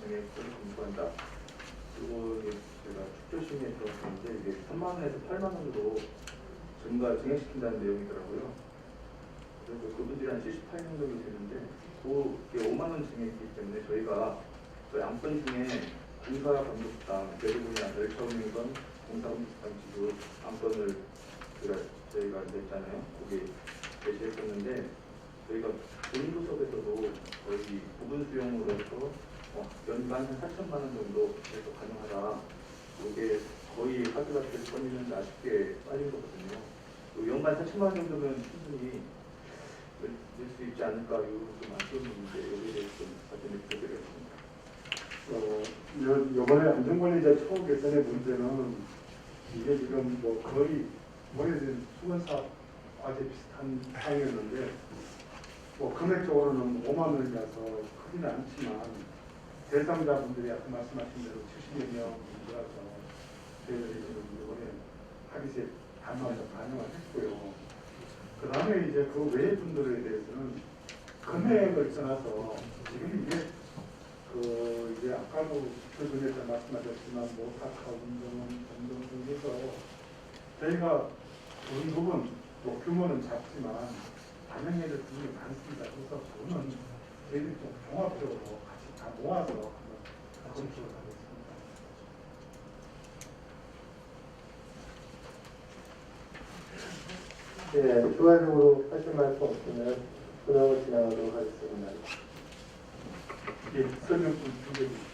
정액을 검토한다. 그리고 제가 축조심의에 들었는데 이게 3만 원에서 8만 원으로 증액시킨다는 내용이더라고요. 그래서 그분들이 한 78명 정도 되는데 그게 5만 원 증액이기 때문에 저희가 그 양건 중에 공사감독당, 대부분이나 열차 운행권, 공사감독당 지급 안건을 저희가 냈잖아요. 거기 제시했었는데 저희가 본인도섭에서도 거의 부분 수용으로서 연간 한 4천만 원 정도 계속 가능하다. 이게 거의 합의가 될 건이면 아쉽게 빠진 거거든요. 연간 4천만 원 정도면 충분히 낼 수 있지 않을까 이런 좀 아쉬움인데 여기에 대해서 좀 답변을 부탁드리겠습니다. 이번에 안전관리자 처우 개선의 문제는 이게 지금 거의 오래된 수건사 과제 비슷한 사항이었는데 뭐 금액적으로는 5만 원이라서 크지는 않지만 대상자분들이 아까 말씀하신 대로 70여 명이라서 저희들이 지금 이번에 합의세 반영을 했고요. 그 다음에 이제 그 외의 분들에 대해서는 금액을 떠나서 지금 이제 아까도 교수님께서 말씀하셨지만 모타카 운동은 운동 중에서 저희가 돈 부분 또 규모는 작지만 반영해줄 부분이 많습니다. 그래서 저는 저희들이 좀 종합적으로 같이 다 모아서 한번 검토를 하겠습니다. 네, 추가적으로 하실 말씀 없으면 수능을 진행하도록 하겠습니다. 예, 설명 좀 주겠습니다.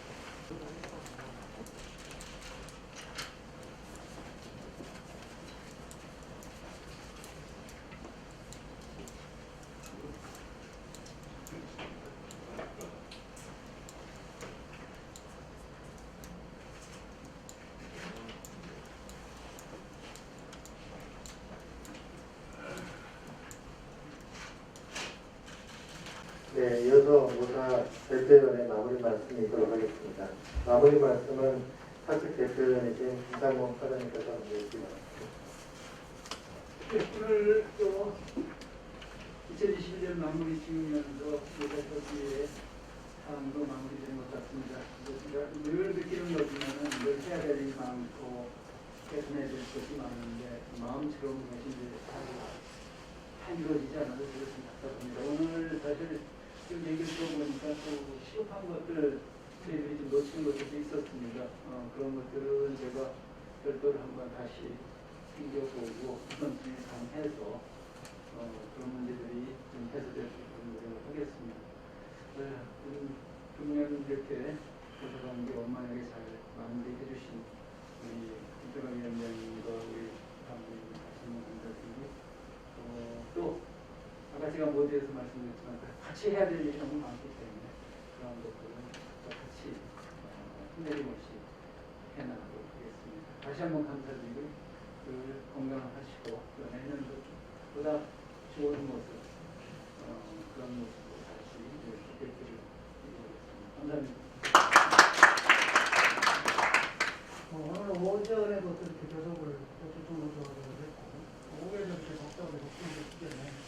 네, 이어서 모사 대표위원의 마무리 말씀이 있도록 하겠습니다. 마무리 말씀은 사측 대표위원이신 김상범 사장님께서 해주시기 바랍니다. 오늘 또 2021년 마무리 지으면서 여기에 사항도 마무리되는 것 같습니다. 제가 늘 느끼는 거지만은 늘 해야 될 일이 많고 개선해야 될 것이 많은데 마음처럼 것이 이제 다 이루어지지 않아서 그것은 답답합니다. 오늘 사실 지금 얘기를 들어보니까 또 시급한 것들 저희들이 좀 놓치는 것들도 있었습니다. 그런 것들은 제가 별도로 한번 다시 챙겨보고 우선순위상해서 그런 문제들이 좀 해소될 수 있도록 노력을 하겠습니다. 금년 이렇게 도서관계 원만하게 잘 마무리해 주신 우리 김정환 위원장님과 우리 감독님 다시 한번 감사드리고 또 아까 제가 모두에서 말씀드렸지만 같이 해야 될 일이 너무 많기 때문에 그런 것들은 또 같이 힘내림없이 해나가도록 하겠습니다. 다시 한번 감사드리고 건강하시고 또 내년도 보다 좋은 모습 그런 모습으로 다시 기대를 이루겠습니다. 감사합니다. 오늘 오전에도 이렇게 교섭을 조정으로 했고 오후에도 이렇게 복잡하게 복잡하게 했기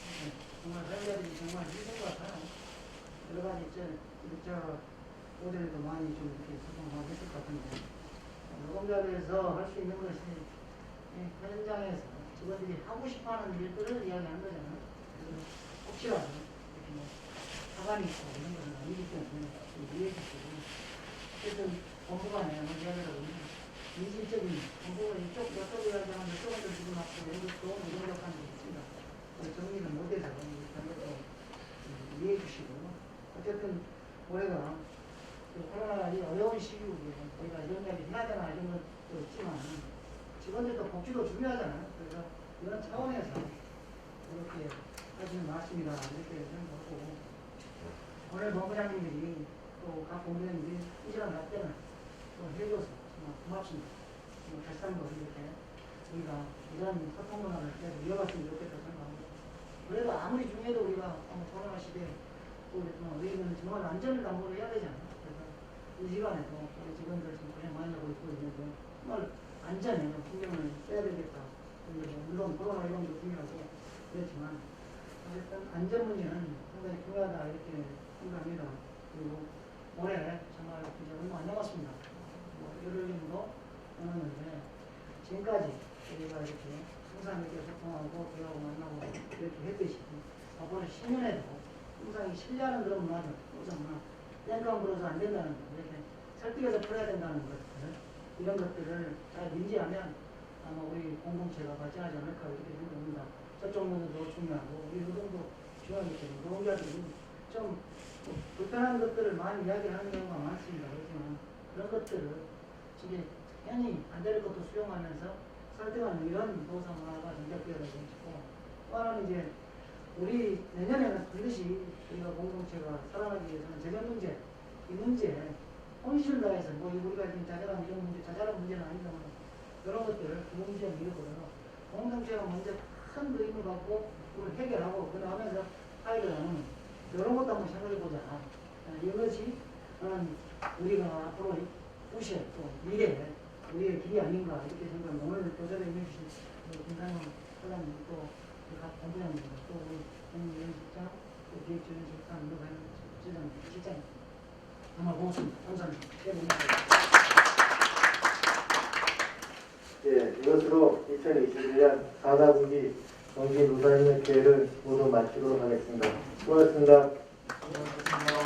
정말 회사들이 정말 힘든 것 같아요. 여러 가지 진짜 오전에도 많이 좀 이렇게 소통하고 했을 것 같은데 노동자들에서 할 수 있는 것이 현장에서 직원들이 하고 싶어하는 일들을 이야기하는 거잖아요. 혹시라도 이렇게 사관이 있고 이런 것은 아니기 때문에 이해해 주시고 어쨌든 본부간에 이야기를 하면 인질적인 본부가 이쪽 이야기하면 이쪽은 좀 지금 맞고 여기도 노동력하는 게 있습니다. 정리를 못해서 이런 것도 이해해 주시고 어쨌든 올해가 코로나 이 어려운 시기에 저희가 이런 이야기 해야 되나 이런 것도 있지만 직원들도 복지도 중요하잖아요. 그래서 이런 차원에서 이렇게 하시는 말씀이다 이렇게 생각하고 오늘 본부장님들이 또 각 본부장님들이 이 시간 답변을 또 해줘서 정말 고맙습니다. 다시 한번 이렇게 우리가 이런 소통 문화를 계속 이어갔으면 좋겠다 생각합니다. 그래도 아무리 중요해도 우리가 코로나 시대에 우리는 정말 안전을 담보를 해야 되잖아요. 그래서 이 시간에도 우리 직원들 지금 고생 많이 하고 있고 있는데 정말 안전에 신경을 써야 되겠다. 물론 코로나 이론도 중요하고 그렇지만 어쨌든 안전 문제는 상당히 중요하다 이렇게 생각합니다. 그리고 올해 정말 이제 얼마 안 남았습니다. 열흘 정도 남았는데 지금까지 저희가 이렇게 항상 이렇게 소통하고 대화하고 만나고 이렇게 했듯이 앞으로 10년에도 항상 신뢰하는 그런 문화들, 우선 땡깡 불어서 안 된다는 거, 이렇게 설득해서 풀어야 된다는 것들 이런 것들을 잘 인지하면 아마 우리 공동체가 발전하지 않을까 이렇게 생각합니다. 저쪽 노동도 중요하고 우리 노동도 중요하기 때문에 노동자들이 좀 불편한 것들을 많이 이야기하는 경우가 많습니다. 그렇지만 그런 것들을 이제 괜히 안 될 것도 수용하면서 설득하는 이런 노사 문화가 정착되어야 되고 또 하나는 이제 우리 내년에는 반드시 우리가 공동체가 살아나기 위해서는 재정 문제, 이 문제 혼신을 다해서 우리가 지금 자잘한 이런 문제, 자잘한 문제는 아니지만 이런 것들을 그 문제를 이루고요. 공동체가 먼저 큰 그림을 갖고 그걸 해결하고 그 다음에서 아이들은 이런 것도 한번 생각해보자. 이것이 우리가 앞으로 우시에 또 미래 우리의 길이 아닌가 이렇게 생각합니다. 오늘 교전에 임해주신 김상훈 사장님 또각 본부장님 또 우리 국무위원실장 또 기획조정실장 노가연 실장님 정말 고맙습니다. 감사합니다. 예, 이것으로 2021년 4분기 정기 노사인회 회를 모두 마치도록 하겠습니다. 수고하셨습니다. 고맙습니다.